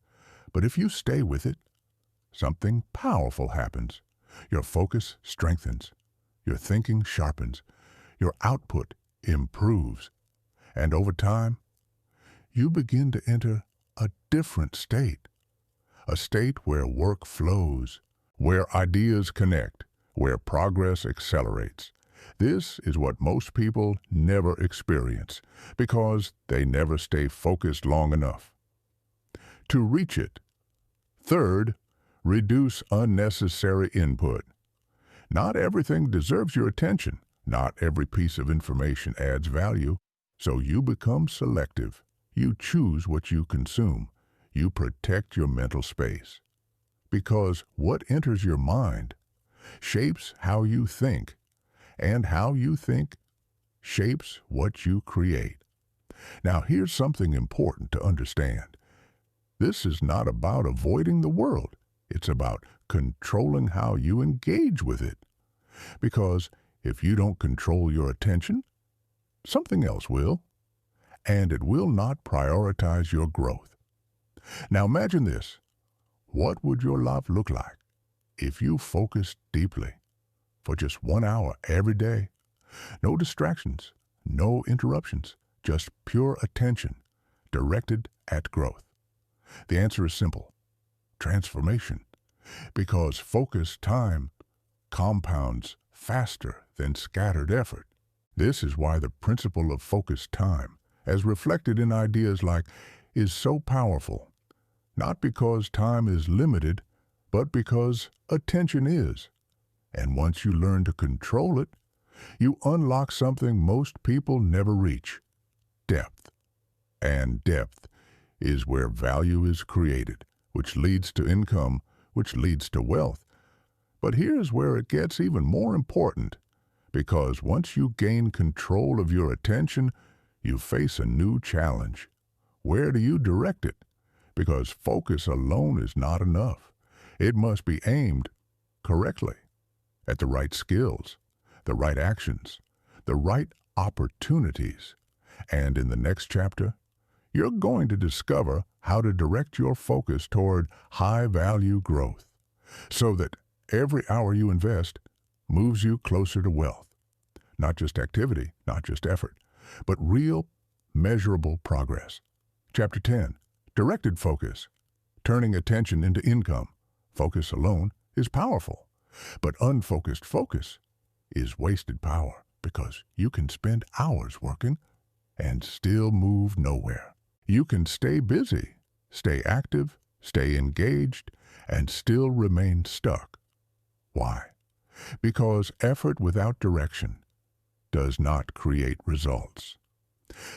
But if you stay with it, something powerful happens. Your focus strengthens. Your thinking sharpens. Your output improves. And over time, you begin to enter a different state. A state where work flows, where ideas connect, where progress accelerates. This is what most people never experience because they never stay focused long enough. To reach it, third, reduce unnecessary input. Not everything deserves your attention. Not every piece of information adds value. So you become selective. You choose what you consume. You protect your mental space. Because what enters your mind shapes how you think, and how you think shapes what you create. Now here's something important to understand. This is not about avoiding the world. It's about controlling how you engage with it. Because if you don't control your attention, something else will, and it will not prioritize your growth. Now imagine this. What would your life look like if you focused deeply for just 1 hour every day? No distractions, no interruptions, just pure attention directed at growth. The answer is simple. Transformation. Because focused time compounds faster than scattered effort. This is why the principle of focused time, as reflected in ideas like, is so powerful. Not because time is limited, but because attention is. And once you learn to control it, you unlock something most people never reach: depth. And depth is where value is created, which leads to income, which leads to wealth. But here's where it gets even more important, because once you gain control of your attention, you face a new challenge. Where do you direct it? Because focus alone is not enough. It must be aimed correctly, at the right skills, the right actions, the right opportunities. And in the next chapter, you're going to discover how to direct your focus toward high-value growth, so that every hour you invest moves you closer to wealth. Not just activity, not just effort, but real, measurable progress. Chapter 10, Directed Focus. Turning attention into income. Focus alone is powerful, but unfocused focus is wasted power, because you can spend hours working and still move nowhere. You can stay busy, stay active, stay engaged, and still remain stuck. Why? Because effort without direction does not create results.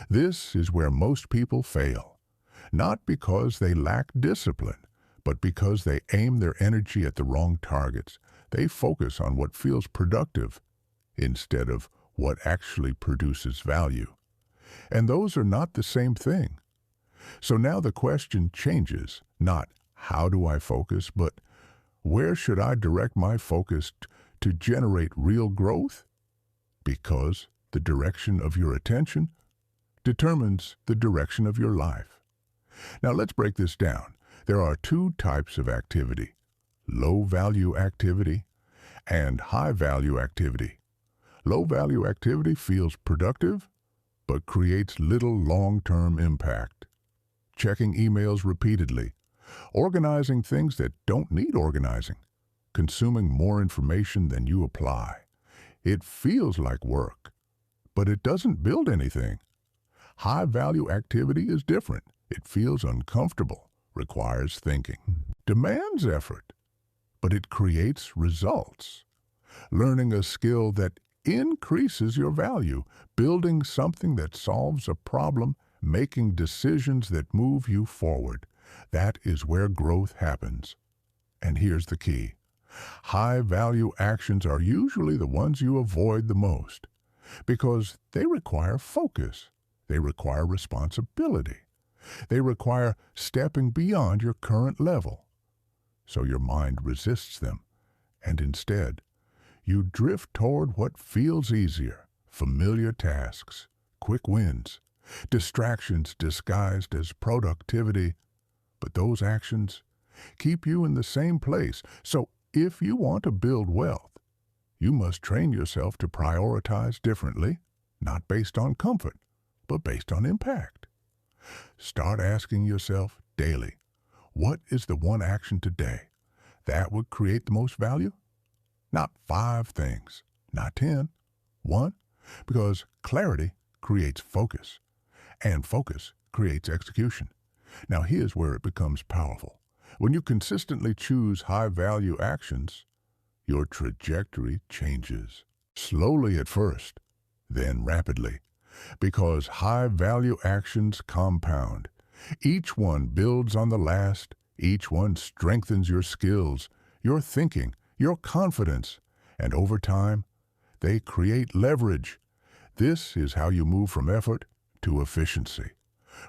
This is where most people fail, not because they lack discipline, but because they aim their energy at the wrong targets. They focus on what feels productive instead of what actually produces value. And those are not the same thing. So now the question changes, not how do I focus, but where should I direct my focus to generate real growth? Because the direction of your attention determines the direction of your life. Now let's break this down. There are two types of activity: low-value activity and high-value activity. Low-value activity feels productive, but creates little long-term impact. Checking emails repeatedly, organizing things that don't need organizing, consuming more information than you apply. It feels like work, but it doesn't build anything. High-value activity is different. It feels uncomfortable, requires thinking, demands effort, but it creates results. Learning a skill that increases your value, building something that solves a problem, making decisions that move you forward. That is where growth happens. And here's the key. High-value actions are usually the ones you avoid the most, because they require focus. They require responsibility. They require stepping beyond your current level. So your mind resists them, and instead, you drift toward what feels easier, familiar tasks, quick wins, distractions disguised as productivity. But those actions keep you in the same place. So if you want to build wealth, you must train yourself to prioritize differently, not based on comfort, but based on impact. Start asking yourself daily, what is the one action today that would create the most value? Not 5 things, not 10, 1, because clarity creates focus, and focus creates execution. Now here's where it becomes powerful. When you consistently choose high-value actions, your trajectory changes. Slowly at first, then rapidly, because high-value actions compound. Each one builds on the last. Each one strengthens your skills, your thinking, your confidence, and over time, they create leverage. This is how you move from effort to efficiency,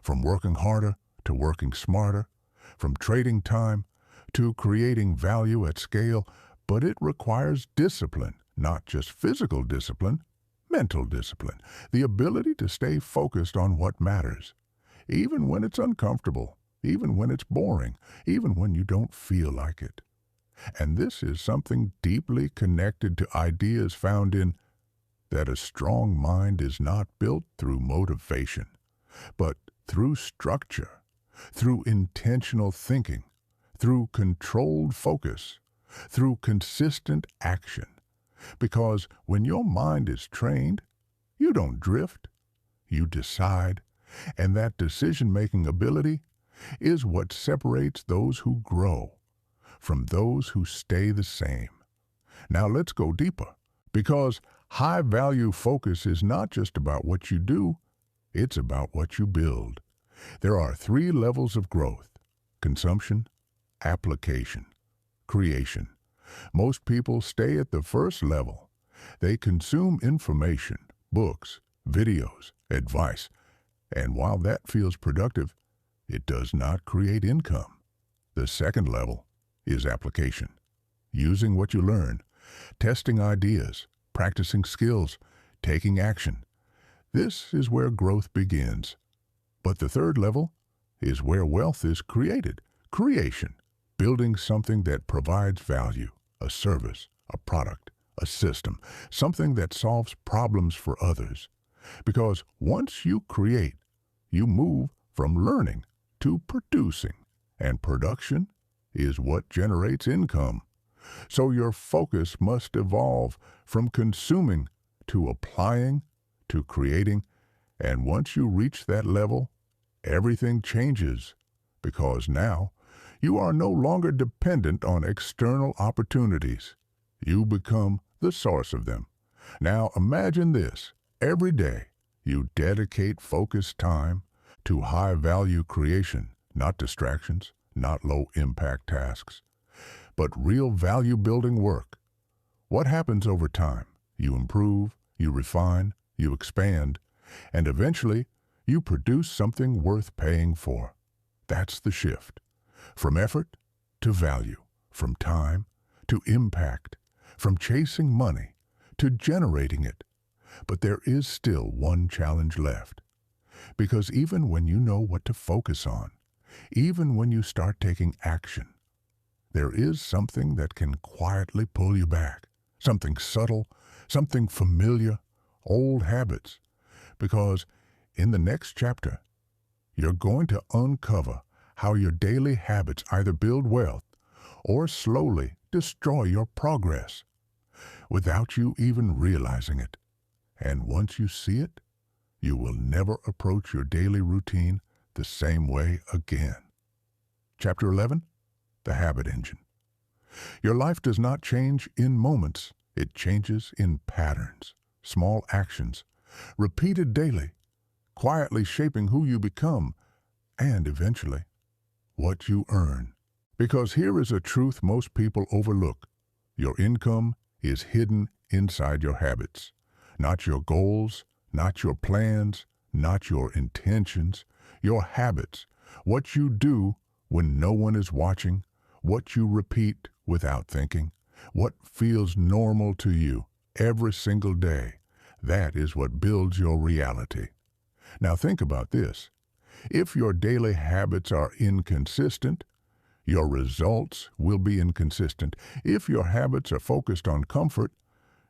from working harder to working smarter, from trading time to creating value at scale, but it requires discipline, not just physical discipline, mental discipline, the ability to stay focused on what matters, even when it's uncomfortable, even when it's boring, even when you don't feel like it. And this is something deeply connected to ideas found in that a strong mind is not built through motivation, but through structure, through intentional thinking, through controlled focus, through consistent action. Because when your mind is trained, you don't drift, you decide, and that decision-making ability is what separates those who grow from those who stay the same. Now let's go deeper, because high-value focus is not just about what you do, it's about what you build. There are 3 levels of growth: consumption, application, creation. Most people stay at the first level. They consume information, books, videos, advice, and while that feels productive, it does not create income. The second level is application, using what you learn, testing ideas, practicing skills, taking action. This is where growth begins. But the third level is where wealth is created, creation, building something that provides value, a service, a product, a system, something that solves problems for others. Because once you create, you move from learning to producing, and production is what generates income. So your focus must evolve from consuming to applying to creating, and once you reach that level, everything changes, because now you are no longer dependent on external opportunities. You become the source of them. Now imagine this. Every day, you dedicate focused time to high-value creation, not distractions, not low-impact tasks, but real value-building work. What happens over time? You improve, you refine, you expand, and eventually, you produce something worth paying for. That's the shift. From effort to value, from time to impact, from chasing money to generating it. But there is still one challenge left. Because even when you know what to focus on, even when you start taking action, there is something that can quietly pull you back, something subtle, something familiar, old habits. Because in the next chapter, you're going to uncover how your daily habits either build wealth or slowly destroy your progress without you even realizing it. And once you see it, you will never approach your daily routine the same way again. Chapter 11, The Habit Engine. Your life does not change in moments. It changes in patterns, small actions, repeated daily, quietly shaping who you become, and eventually, what you earn. Because here is a truth most people overlook. Your income is hidden inside your habits. Not your goals, not your plans, not your intentions, your habits, what you do when no one is watching, what you repeat without thinking, what feels normal to you every single day. That is what builds your reality. Now think about this. If your daily habits are inconsistent, your results will be inconsistent. If your habits are focused on comfort,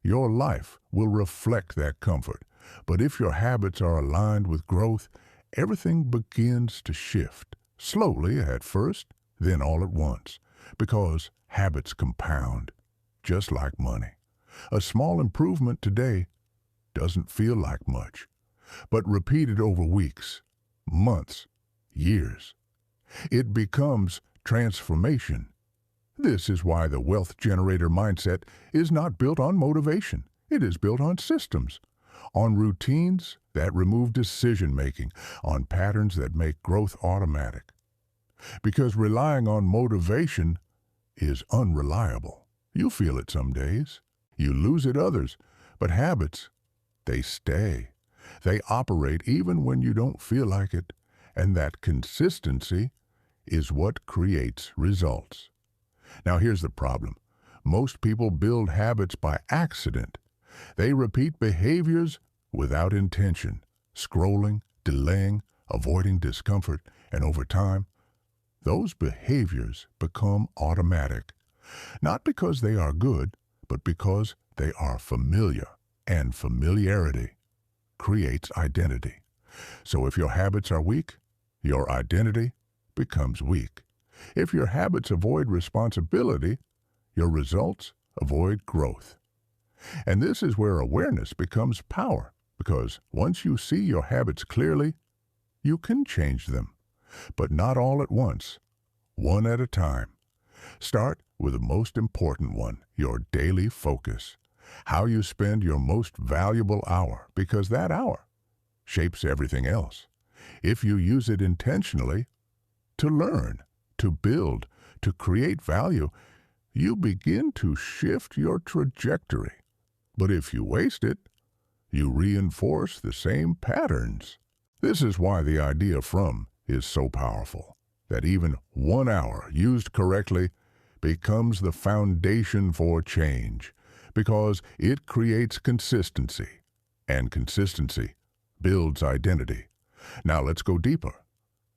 your life will reflect that comfort. But if your habits are aligned with growth, everything begins to shift, slowly at first, then all at once, because habits compound, just like money. A small improvement today doesn't feel like much, but repeated over weeks, months, years, it becomes transformation. This is why the wealth generator mindset is not built on motivation. It is built on systems, on routines that remove decision-making, on patterns that make growth automatic. Because relying on motivation is unreliable. You feel it some days, you lose it others, but habits, they stay. They operate even when you don't feel like it, and that consistency is what creates results. Now here's the problem. Most people build habits by accident. They repeat behaviors without intention, scrolling, delaying, avoiding discomfort, and over time, those behaviors become automatic. Not because they are good, but because they are familiar, and familiarity creates identity. So if your habits are weak, your identity becomes weak. If your habits avoid responsibility, your results avoid growth. And this is where awareness becomes power, because once you see your habits clearly, you can change them, but not all at once, one at a time. Start with the most important one, your daily focus, how you spend your most valuable hour, because that hour shapes everything else. If you use it intentionally, to learn, to build, to create value, you begin to shift your trajectory. But if you waste it, you reinforce the same patterns. This is why the idea from is so powerful, that even 1 hour used correctly becomes the foundation for change, because it creates consistency, and consistency builds identity. Now let's go deeper.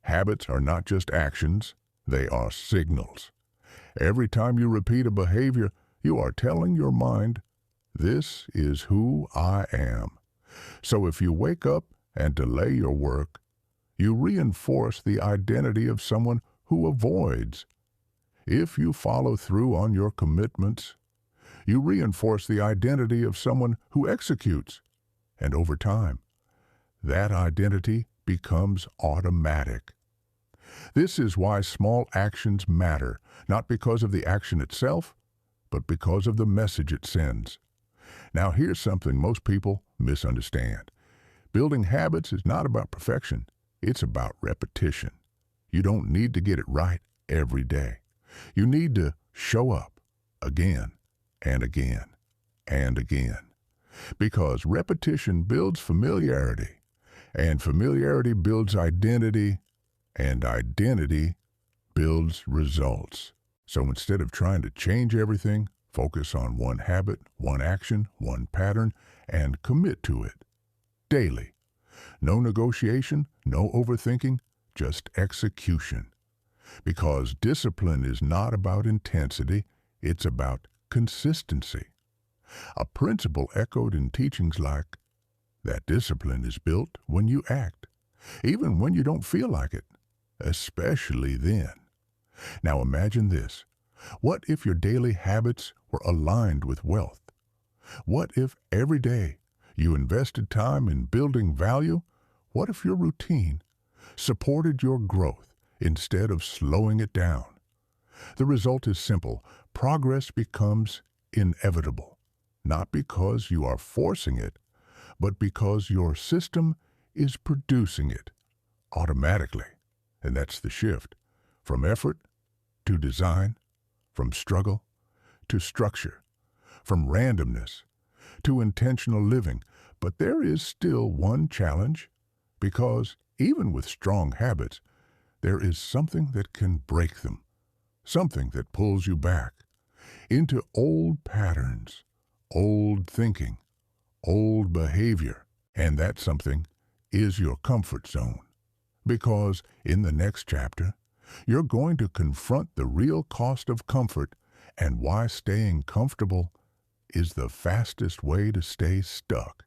Habits are not just actions, they are signals. Every time you repeat a behavior, you are telling your mind, this is who I am. So if you wake up and delay your work, you reinforce the identity of someone who avoids. If you follow through on your commitments, you reinforce the identity of someone who executes. And over time, that identity becomes automatic. This is why small actions matter, not because of the action itself, but because of the message it sends. Now here's something most people misunderstand. Building habits is not about perfection. It's about repetition. You don't need to get it right every day. You need to show up again and again and again. Because repetition builds familiarity, and familiarity builds identity, and identity builds results. So instead of trying to change everything, focus on one habit, one action, one pattern, and commit to it daily. No negotiation, no overthinking, just execution. Because discipline is not about intensity, it's about consistency. A principle echoed in teachings like that discipline is built when you act, even when you don't feel like it, especially then. Now imagine this. What if your daily habits were aligned with wealth? What if every day you invested time in building value? What if your routine supported your growth instead of slowing it down? The result is simple. Progress becomes inevitable, not because you are forcing it, but because your system is producing it automatically. And that's the shift from effort to design, from struggle to structure, from randomness to intentional living. But there is still one challenge. Because even with strong habits, there is something that can break them, something that pulls you back into old patterns, old thinking, old behavior, and that something is your comfort zone. Because in the next chapter, you're going to confront the real cost of comfort and why staying comfortable is the fastest way to stay stuck.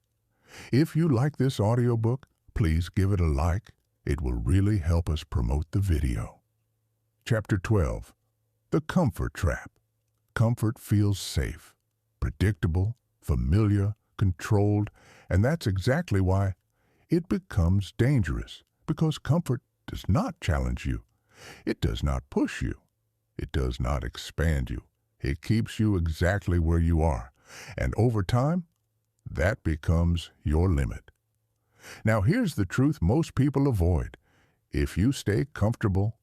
If you like this audiobook, please give it a like. It will really help us promote the video. Chapter 12. The Comfort Trap. Comfort feels safe, predictable, familiar, controlled, and that's exactly why it becomes dangerous, because comfort does not challenge you. It does not push you. It does not expand you. It keeps you exactly where you are, and over time, that becomes your limit. Now here's the truth most people avoid. If you stay comfortable,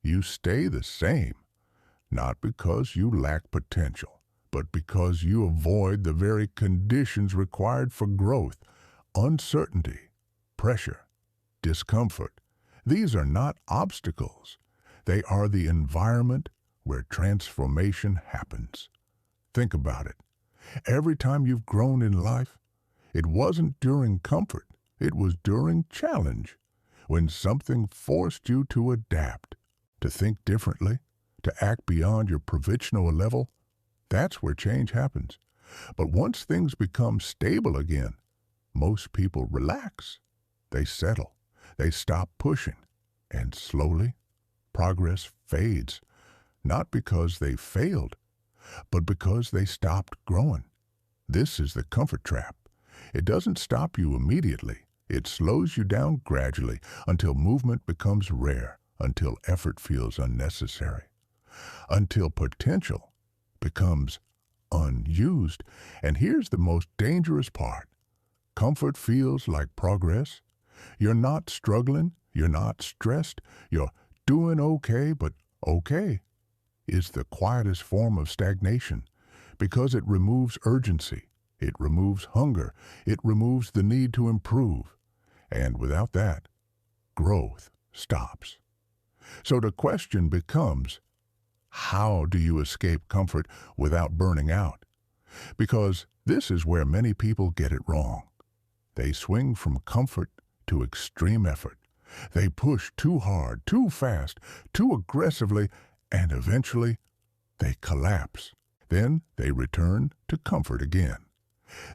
you stay the same, not because you lack potential, but because you avoid the very conditions required for growth: uncertainty, pressure, discomfort. These are not obstacles. They are the environment where transformation happens. Think about it. Every time you've grown in life, it wasn't during comfort. It was during challenge, when something forced you to adapt, to think differently, to act beyond your provisional level. That's where change happens. But once things become stable again, most people relax. They settle. They stop pushing. And slowly, progress fades. Not because they failed, but because they stopped growing. This is the comfort trap. It doesn't stop you immediately. It slows you down gradually until movement becomes rare, until effort feels unnecessary, until potential becomes unused. And here's the most dangerous part. Comfort feels like progress. You're not struggling. You're not stressed. You're doing okay, but okay is the quietest form of stagnation because it removes urgency. It removes hunger. It removes the need to improve. And without that, growth stops. So the question becomes, how do you escape comfort without burning out? Because this is where many people get it wrong. They swing from comfort to extreme effort. They push too hard, too fast, too aggressively, and eventually they collapse. Then they return to comfort again.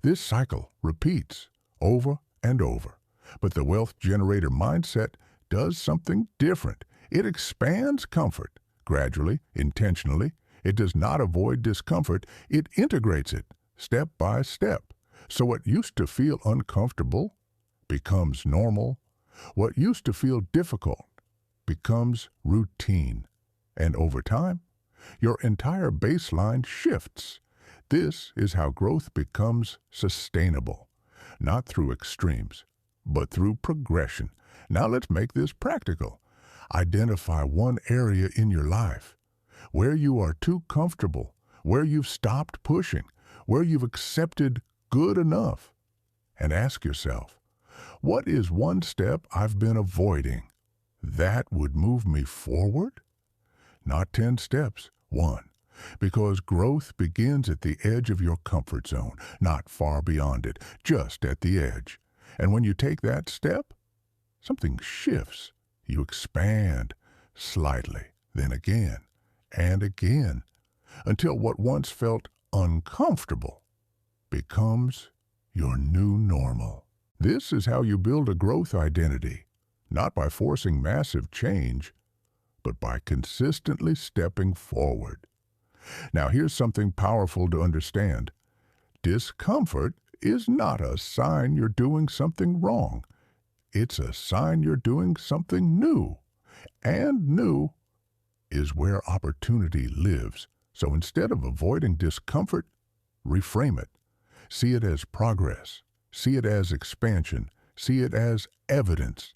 This cycle repeats over and over. But the wealth generator mindset does something different. It expands comfort gradually, intentionally. It does not avoid discomfort. It integrates it step by step. So what used to feel uncomfortable becomes normal. What used to feel difficult becomes routine. And over time, your entire baseline shifts. This is how growth becomes sustainable, not through extremes, but through progression. Now let's make this practical. Identify one area in your life where you are too comfortable, where you've stopped pushing, where you've accepted good enough. And ask yourself, what is one step I've been avoiding that would move me forward? Not 10 steps, one. Because growth begins at the edge of your comfort zone, not far beyond it, just at the edge. And when you take that step, something shifts. You expand slightly, then again and again, until what once felt uncomfortable becomes your new normal. This is how you build a growth identity, not by forcing massive change, but by consistently stepping forward. Now here's something powerful to understand. Discomfort is not a sign you're doing something wrong. It's a sign you're doing something new. And new is where opportunity lives. So instead of avoiding discomfort, reframe it. See it as progress. See it as expansion. See it as evidence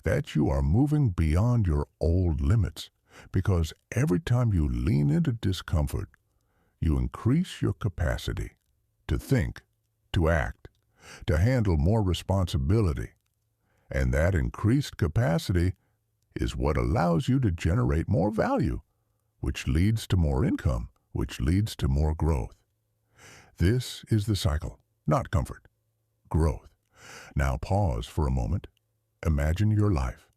that you are moving beyond your old limits. Because every time you lean into discomfort, you increase your capacity to think, to act, to handle more responsibility. And that increased capacity is what allows you to generate more value, which leads to more income, which leads to more growth. This is the cycle, not comfort, growth. Now pause for a moment. Imagine your life.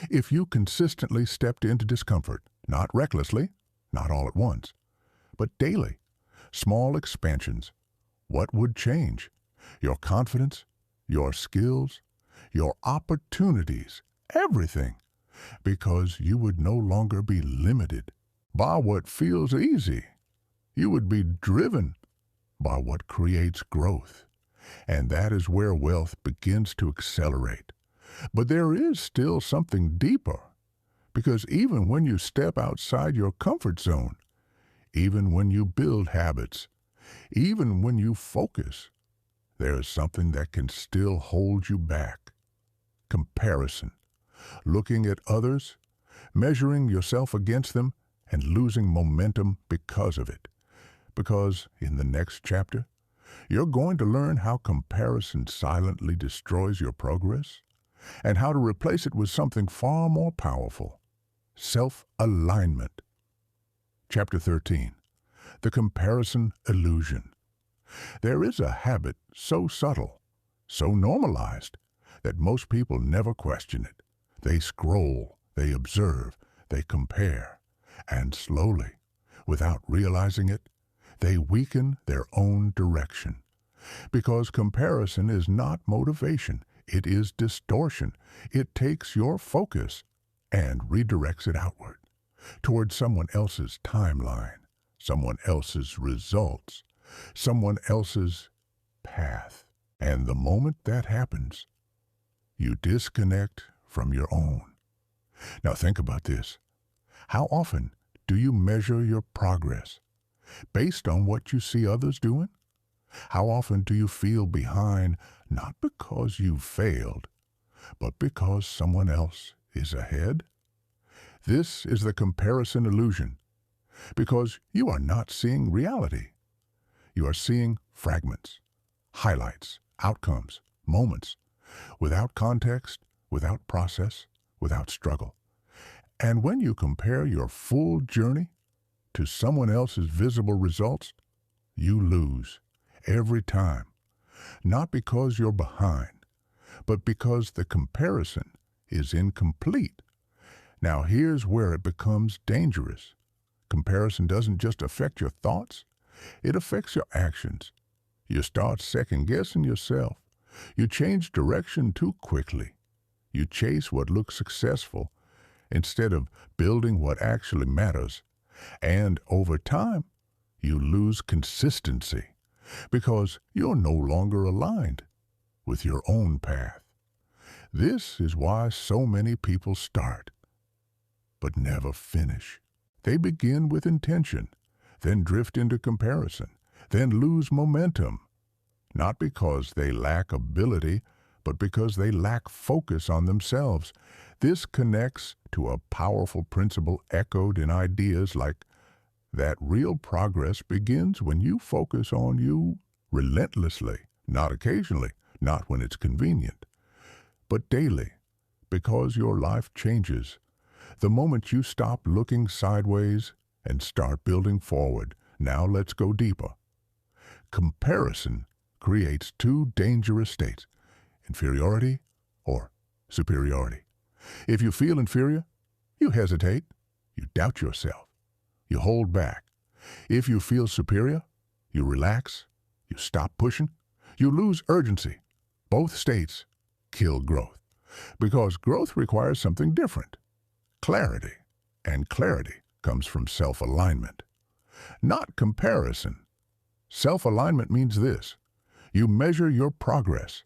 If you consistently stepped into discomfort, not recklessly, not all at once, but daily, small expansions, what would change? Your confidence, your skills, your opportunities, everything, because you would no longer be limited by what feels easy. You would be driven by what creates growth. And that is where wealth begins to accelerate. But there is still something deeper, because even when you step outside your comfort zone, even when you build habits, even when you focus, there is something that can still hold you back. Comparison. Looking at others, measuring yourself against them, and losing momentum because of it. Because in the next chapter, you're going to learn how comparison silently destroys your progress and how to replace it with something far more powerful: self-alignment. Chapter 13. The Comparison Illusion. There is a habit so subtle, so normalized, that most people never question it. They scroll, they observe, they compare, and slowly, without realizing it, they weaken their own direction. Because comparison is not motivation, it is distortion. It takes your focus and redirects it outward, towards someone else's timeline, someone else's results, someone else's path. And the moment that happens, you disconnect from your own. Now think about this. How often do you measure your progress based on what you see others doing? How often do you feel behind, not because you failed, but because someone else is ahead? This is the comparison illusion, because you are not seeing reality. You are seeing fragments, highlights, outcomes, moments, without context, without process, without struggle. And when you compare your full journey to someone else's visible results, you lose every time. Not because you're behind, but because the comparison is incomplete. Now here's where it becomes dangerous. Comparison doesn't just affect your thoughts, it affects your actions. You start second-guessing yourself. You change direction too quickly. You chase what looks successful instead of building what actually matters. And over time, you lose consistency because you're no longer aligned with your own path. This is why so many people start, but never finish. They begin with intention, then drift into comparison, then lose momentum, not because they lack ability, but because they lack focus on themselves. This connects to a powerful principle echoed in ideas like that real progress begins when you focus on you relentlessly, not occasionally, not when it's convenient, but daily, because your life changes the moment you stop looking sideways and start building forward. Now let's go deeper. Comparison creates two dangerous states: inferiority or superiority. If you feel inferior, you hesitate, you doubt yourself, you hold back. If you feel superior, you relax, you stop pushing, you lose urgency. Both states kill growth, because growth requires something different: clarity. And clarity comes from self-alignment, not comparison. Self-alignment means this: you measure your progress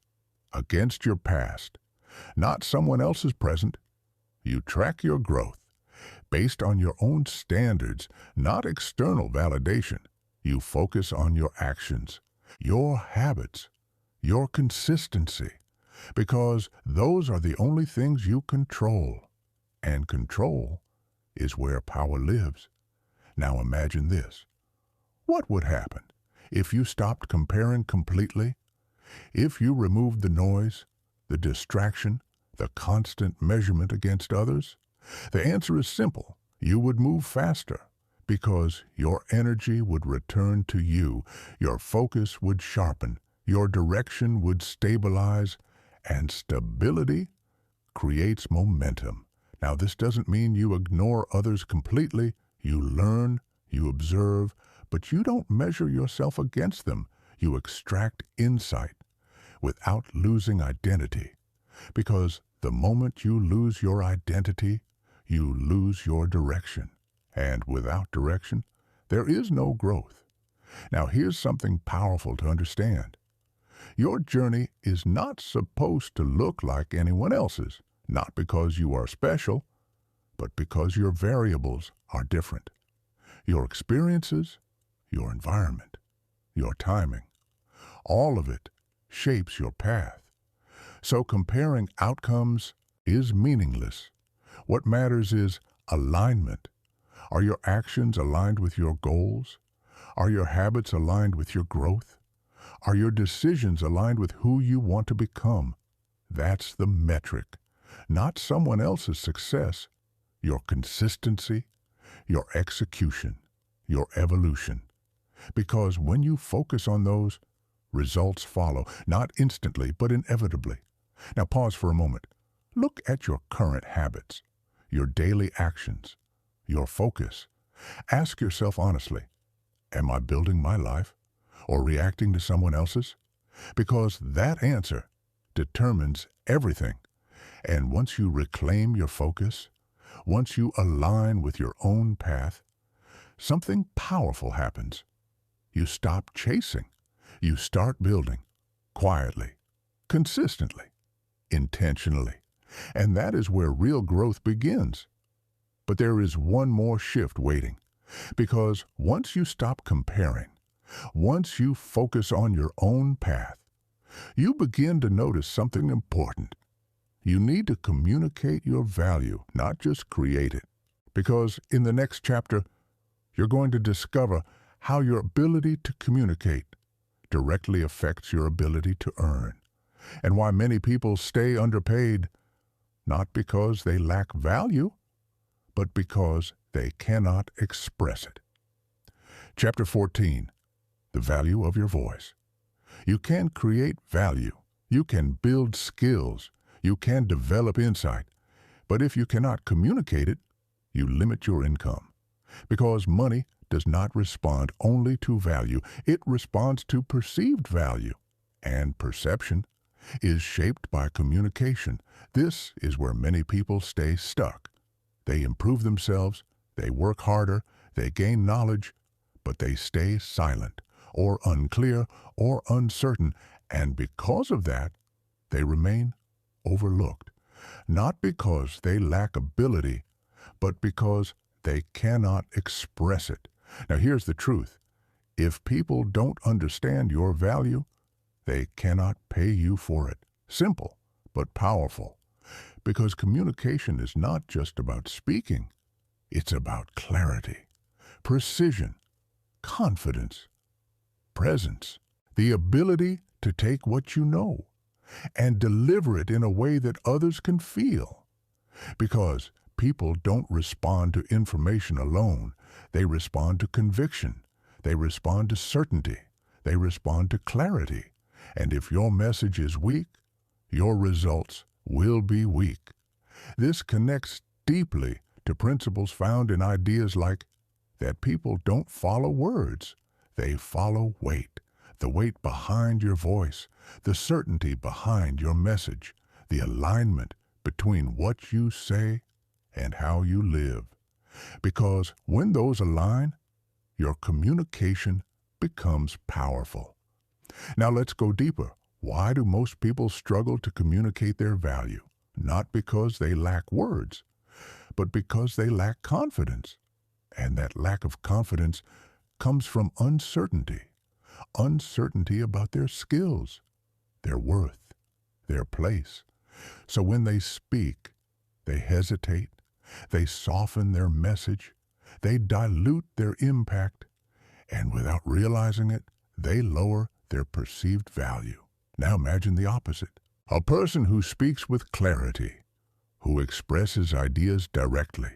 against your past, not someone else's present. You track your growth based on your own standards, not external validation. You focus on your actions, your habits, your consistency, because those are the only things you control. And control is where power lives. Now imagine this. What would happen if you stopped comparing completely? If you removed the noise, the distraction, the constant measurement against others? The answer is simple. You would move faster because your energy would return to you, your focus would sharpen, your direction would stabilize, and stability creates momentum. Now, this doesn't mean you ignore others completely. You learn, you observe, but you don't measure yourself against them. You extract insight without losing identity. Because the moment you lose your identity, you lose your direction. And without direction, there is no growth. Now, here's something powerful to understand. Your journey is not supposed to look like anyone else's, not because you are special, but because your variables are different. Your experiences, your environment, your timing, all of it shapes your path. So comparing outcomes is meaningless. What matters is alignment. Are your actions aligned with your goals? Are your habits aligned with your growth? Are your decisions aligned with who you want to become? That's the metric, not someone else's success, your consistency, your execution, your evolution. Because when you focus on those, results follow, not instantly, but inevitably. Now pause for a moment. Look at your current habits, your daily actions, your focus. Ask yourself honestly, am I building my life or reacting to someone else's? Because that answer determines everything. And once you reclaim your focus, once you align with your own path, something powerful happens. You stop chasing. You start building quietly, consistently, intentionally. And that is where real growth begins. But there is one more shift waiting. Because once you stop comparing, once you focus on your own path, you begin to notice something important. You need to communicate your value, not just create it. Because in the next chapter, you're going to discover how your ability to communicate directly affects your ability to earn, and why many people stay underpaid, not because they lack value, but because they cannot express it. Chapter 14, the value of your voice. You can create value. You can build skills. You can develop insight. But if you cannot communicate it, you limit your income. Because money does not respond only to value. It responds to perceived value. And perception is shaped by communication. This is where many people stay stuck. They improve themselves, they work harder, they gain knowledge, but they stay silent, or unclear, or uncertain, and because of that, they remain overlooked. Not because they lack ability, but because they cannot express it. Now here's the truth. If people don't understand your value, they cannot pay you for it. Simple, but powerful. Because communication is not just about speaking. It's about clarity, precision, confidence, presence, the ability to take what you know and deliver it in a way that others can feel. Because people don't respond to information alone. They respond to conviction. They respond to certainty. They respond to clarity. And if your message is weak, your results will be weak. This connects deeply to principles found in ideas like that people don't follow words. They follow weight. The weight behind your voice, the certainty behind your message, the alignment between what you say and how you live. Because when those align, your communication becomes powerful. Now let's go deeper. Why do most people struggle to communicate their value? Not because they lack words, but because they lack confidence. And that lack of confidence comes from uncertainty. Uncertainty about their skills, their worth, their place. So when they speak, they hesitate, they soften their message, they dilute their impact, and without realizing it, they lower their perceived value. Now imagine the opposite. A person who speaks with clarity, who expresses ideas directly,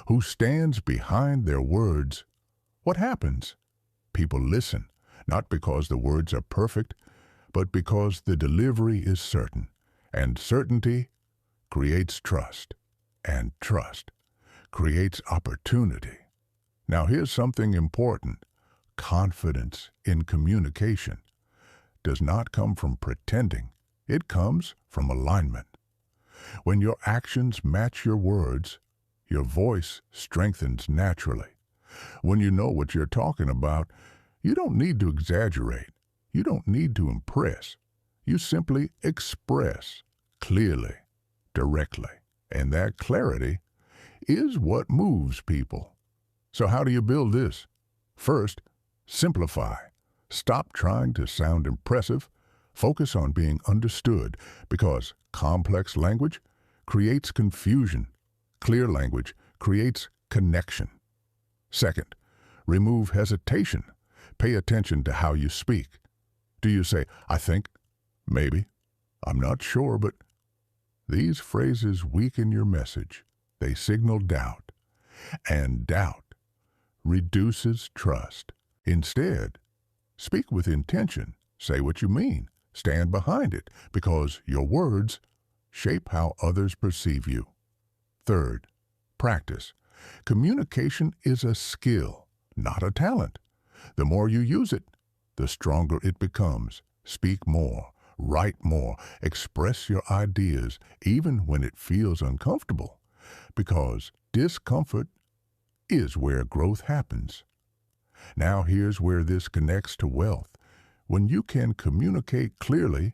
who stands behind their words, what happens? People listen, not because the words are perfect, but because the delivery is certain, and certainty creates trust, and trust creates opportunity. Now here's something important. Confidence in communication does not come from pretending. It comes from alignment. When your actions match your words, your voice strengthens naturally. When you know what you're talking about, you don't need to exaggerate. You don't need to impress. You simply express clearly, directly. And that clarity is what moves people. So how do you build this? First, simplify. Stop trying to sound impressive. Focus on being understood, because complex language creates confusion. Clear language creates connection. Second, remove hesitation. Pay attention to how you speak. Do you say, I think, maybe, I'm not sure, but these phrases weaken your message. They signal doubt, and doubt reduces trust. Instead, speak with intention. Say what you mean. Stand behind it, because your words shape how others perceive you. Third, practice. Communication is a skill, not a talent. The more you use it, the stronger it becomes. Speak more, write more, express your ideas, even when it feels uncomfortable, because discomfort is where growth happens. Now here's where this connects to wealth. When you can communicate clearly,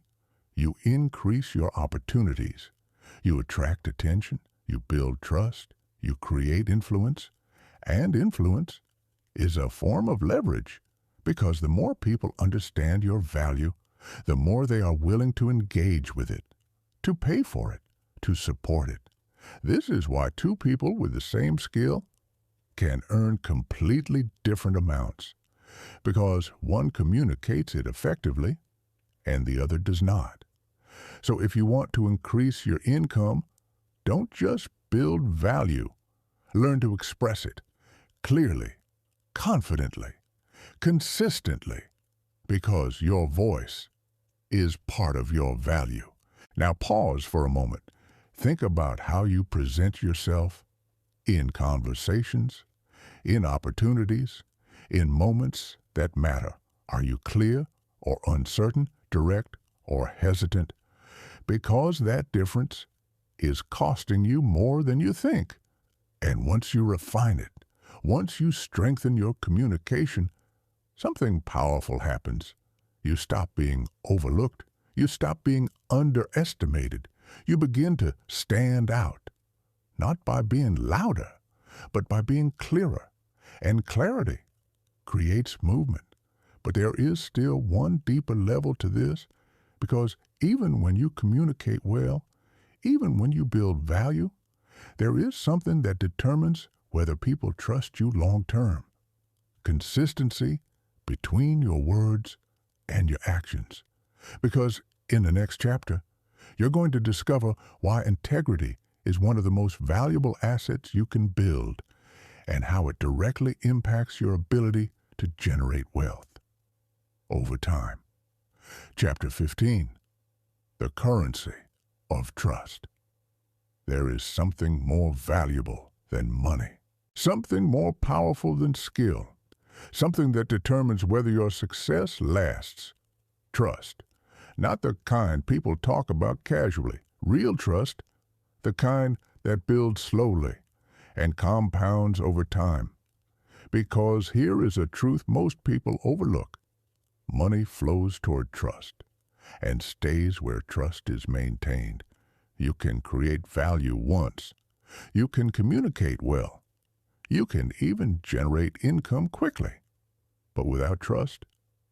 you increase your opportunities. You attract attention, you build trust, you create influence, and influence is a form of leverage, because the more people understand your value, the more they are willing to engage with it, to pay for it, to support it. This is why two people with the same skill can earn completely different amounts, because one communicates it effectively and the other does not. So if you want to increase your income, don't just build value. Learn to express it clearly, confidently, consistently, because your voice is part of your value. Now pause for a moment. Think about how you present yourself in conversations, in opportunities, in moments that matter. Are you clear or uncertain, direct or hesitant? Because that difference is costing you more than you think. And once you refine it, once you strengthen your communication, something powerful happens. You stop being overlooked. You stop being underestimated. You begin to stand out, not by being louder, but by being clearer. And clarity creates movement. But there is still one deeper level to this, because even when you communicate well, even when you build value, there is something that determines whether people trust you long term. Consistency between your words and your actions. Because in the next chapter, you're going to discover why integrity is one of the most valuable assets you can build, and how it directly impacts your ability to generate wealth over time. Chapter 15, The Currency of Trust. There is something more valuable than money, something more powerful than skill, something that determines whether your success lasts. Trust, not the kind people talk about casually. Real trust, the kind that builds slowly and compounds over time. Because here is a truth most people overlook. Money flows toward trust and stays where trust is maintained. You can create value once. You can communicate well. You can even generate income quickly. But without trust,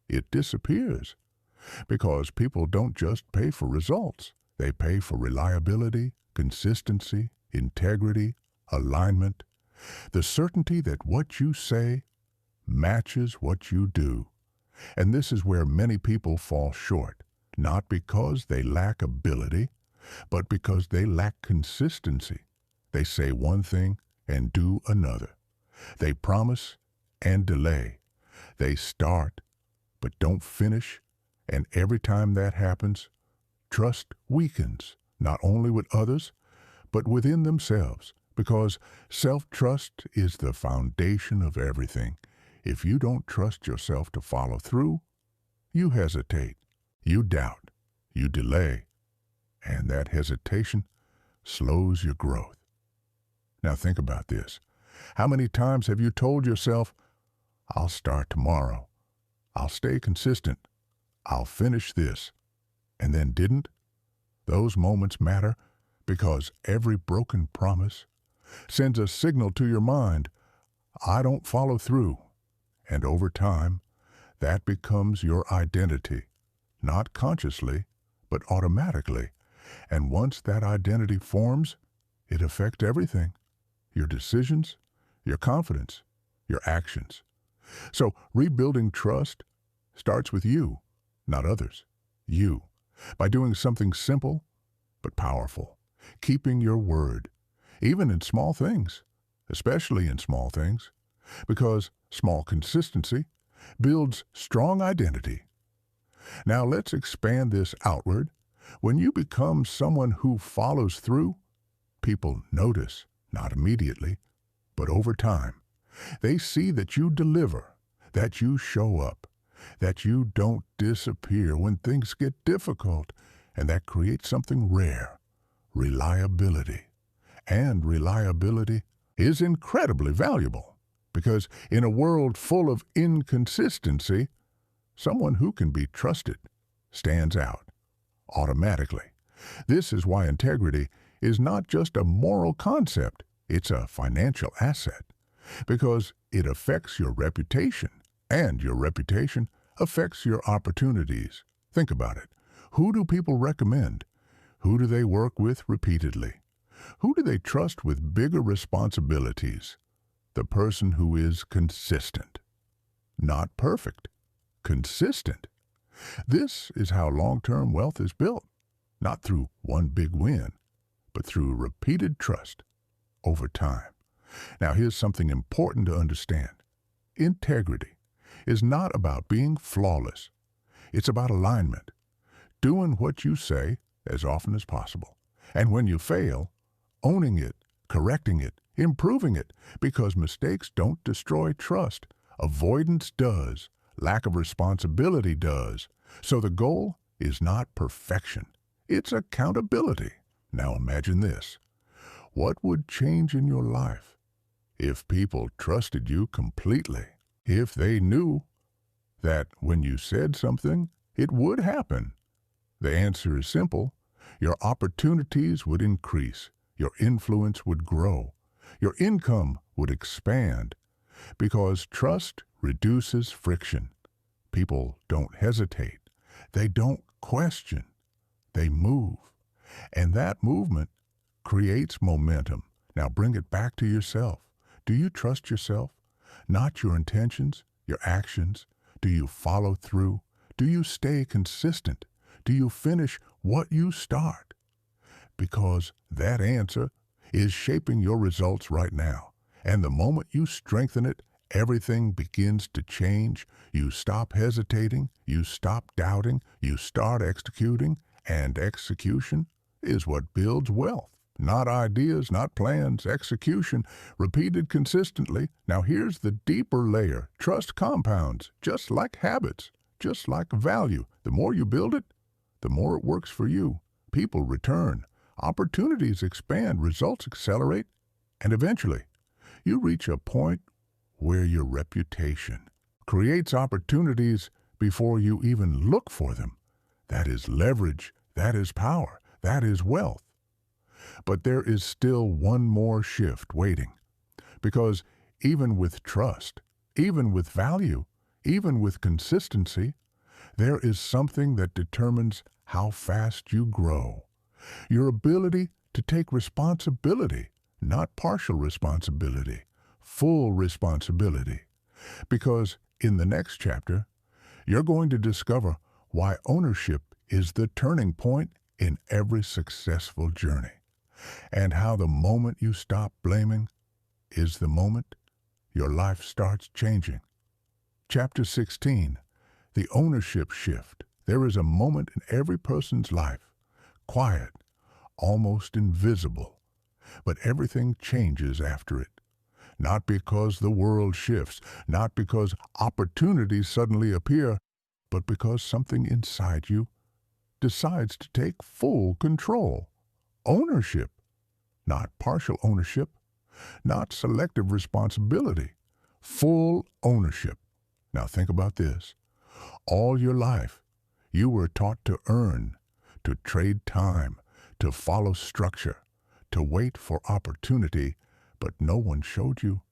it disappears. Because people don't just pay for results. They pay for reliability, consistency, integrity, alignment, the certainty that what you say matches what you do. And this is where many people fall short. not because they lack ability, but because they lack consistency. They say one thing and do another. They promise and delay. They start but don't finish, and every time that happens, trust weakens, not only with others, but within themselves, because self-trust is the foundation of everything. If you don't trust yourself to follow through, you hesitate, you doubt, you delay, and that hesitation slows your growth. Now think about this. How many times have you told yourself, I'll start tomorrow, I'll stay consistent, I'll finish this, and then didn't? Those moments matter because every broken promise sends a signal to your mind, I don't follow through. And over time, that becomes your identity, not consciously, but automatically. And once that identity forms, it affects everything, your decisions, your confidence, your actions. So rebuilding trust starts with you, not others. You, by doing something simple but powerful, keeping your word, even in small things, especially in small things, because small consistency builds strong identity. Now let's expand this outward. When you become someone who follows through, people notice, not immediately, but over time. They see that you deliver, that you show up, that you don't disappear when things get difficult, and that creates something rare, reliability. And reliability is incredibly valuable, because in a world full of inconsistency, someone who can be trusted stands out automatically. This is why integrity is not just a moral concept, it's a financial asset, because it affects your reputation, and your reputation affects your opportunities. Think about it. Who do people recommend? Who do they work with repeatedly? Who do they trust with bigger responsibilities? The person who is consistent. Not perfect. Consistent. This is how long-term wealth is built, not through one big win, but through repeated trust over time. Now here's something important to understand. Integrity is not about being flawless. It's about alignment, doing what you say as often as possible. And when you fail, owning it, correcting it, improving it, because mistakes don't destroy trust. Avoidance does. Lack of responsibility does. So the goal is not perfection. It's accountability. Now imagine this. What would change in your life if people trusted you completely? If they knew that when you said something, it would happen? The answer is simple. Your opportunities would increase. Your influence would grow. Your income would expand. Because trust reduces friction. People don't hesitate. They don't question. They move. And that movement creates momentum. Now bring it back to yourself. Do you trust yourself? Not your intentions, your actions. Do you follow through? Do you stay consistent? Do you finish what you start? Because that answer is shaping your results right now. And the moment you strengthen it, everything begins to change. You stop hesitating, you stop doubting, you start executing, and execution is what builds wealth. Not ideas, not plans, execution, repeated consistently. Now here's the deeper layer. Trust compounds, just like habits, just like value. The more you build it, the more it works for you. People return, opportunities expand, results accelerate, and eventually you reach a point where your reputation creates opportunities before you even look for them. That is leverage, that is power, that is wealth. But there is still one more shift waiting, because even with trust, even with value, even with consistency, there is something that determines how fast you grow. Your ability to take responsibility, not partial responsibility, full responsibility. Because in the next chapter, you're going to discover why ownership is the turning point in every successful journey, and how the moment you stop blaming is the moment your life starts changing. Chapter 16, The Ownership Shift. There is a moment in every person's life, quiet, almost invisible, but everything changes after it. Not because the world shifts, not because opportunities suddenly appear, but because something inside you decides to take full control. Ownership, not partial ownership, not selective responsibility, full ownership. Now think about this. All your life, you were taught to earn, to trade time, to follow structure, to wait for opportunity, but no one showed you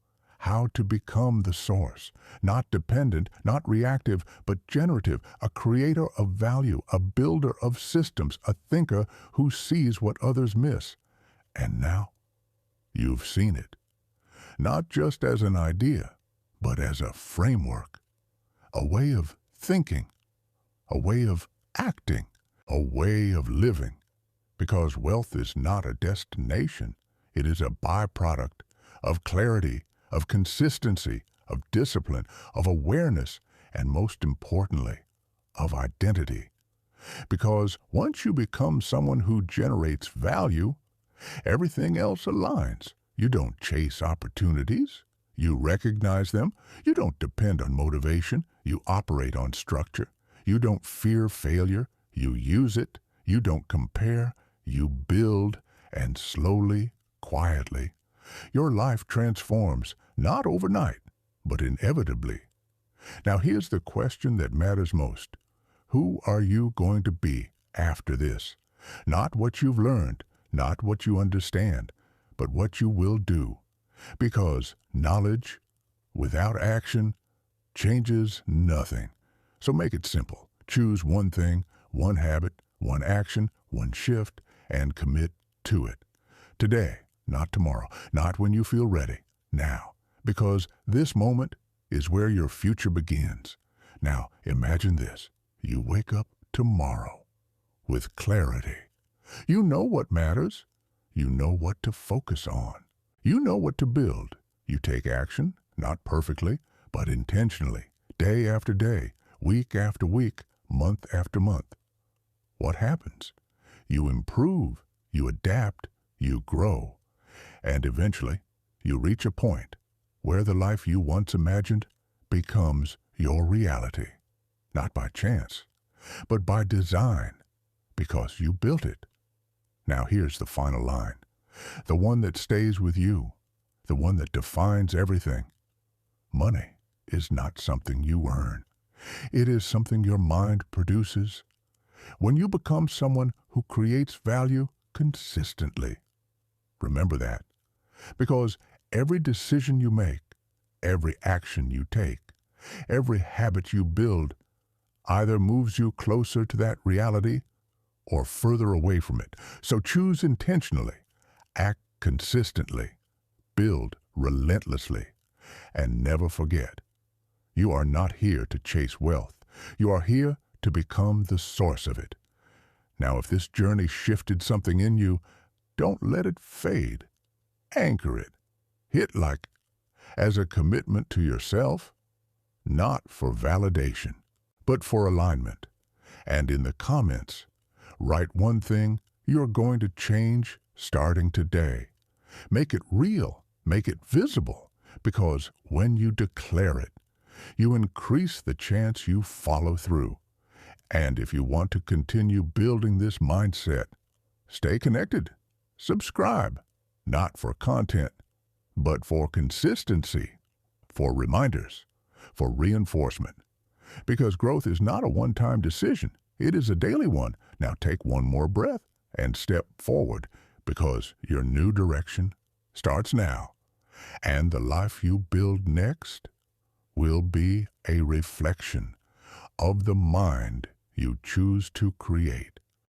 how to become the source, not dependent, not reactive, but generative, a creator of value, a builder of systems, a thinker who sees what others miss. And now, you've seen it, not just as an idea, but as a framework, a way of thinking, a way of acting, a way of living. Because wealth is not a destination, it is a byproduct of clarity, of consistency, of discipline, of awareness, and most importantly, of identity. Because once you become someone who generates value, everything else aligns. You don't chase opportunities. You recognize them. You don't depend on motivation. You operate on structure. You don't fear failure. You use it. You don't compare. You build, and slowly, quietly, your life transforms, not overnight, but inevitably. Now here's the question that matters most. Who are you going to be after this? Not what you've learned, not what you understand, but what you will do. Because knowledge without action changes nothing. So make it simple. Choose one thing, one habit, one action, one shift, and commit to it. Today, not tomorrow, not when you feel ready, now. Because this moment is where your future begins. Now, imagine this. You wake up tomorrow with clarity. You know what matters. You know what to focus on. You know what to build. You take action, not perfectly, but intentionally, day after day, week after week, month after month. What happens? You improve, you adapt, you grow, and eventually you reach a point where the life you once imagined becomes your reality. Not by chance, but by design, because you built it. Now here's the final line, the one that stays with you, the one that defines everything. Money is not something you earn. It is something your mind produces. When you become someone who creates value consistently. Remember that, because every decision you make, every action you take, every habit you build either moves you closer to that reality or further away from it. So choose intentionally, act consistently, build relentlessly, and never forget, you are not here to chase wealth. You are here to become the source of it. Now, if this journey shifted something in you, don't let it fade. Anchor it. Hit like as a commitment to yourself, not for validation, but for alignment. And in the comments, write one thing you're going to change starting today. Make it real, make it visible, because when you declare it, you increase the chance you follow through. And if you want to continue building this mindset, stay connected. Subscribe, not for content, but for consistency, for reminders, for reinforcement. Because growth is not a one-time decision. It is a daily one. Now take one more breath and step forward, because your new direction starts now. And the life you build next will be a reflection of the mind you choose to create.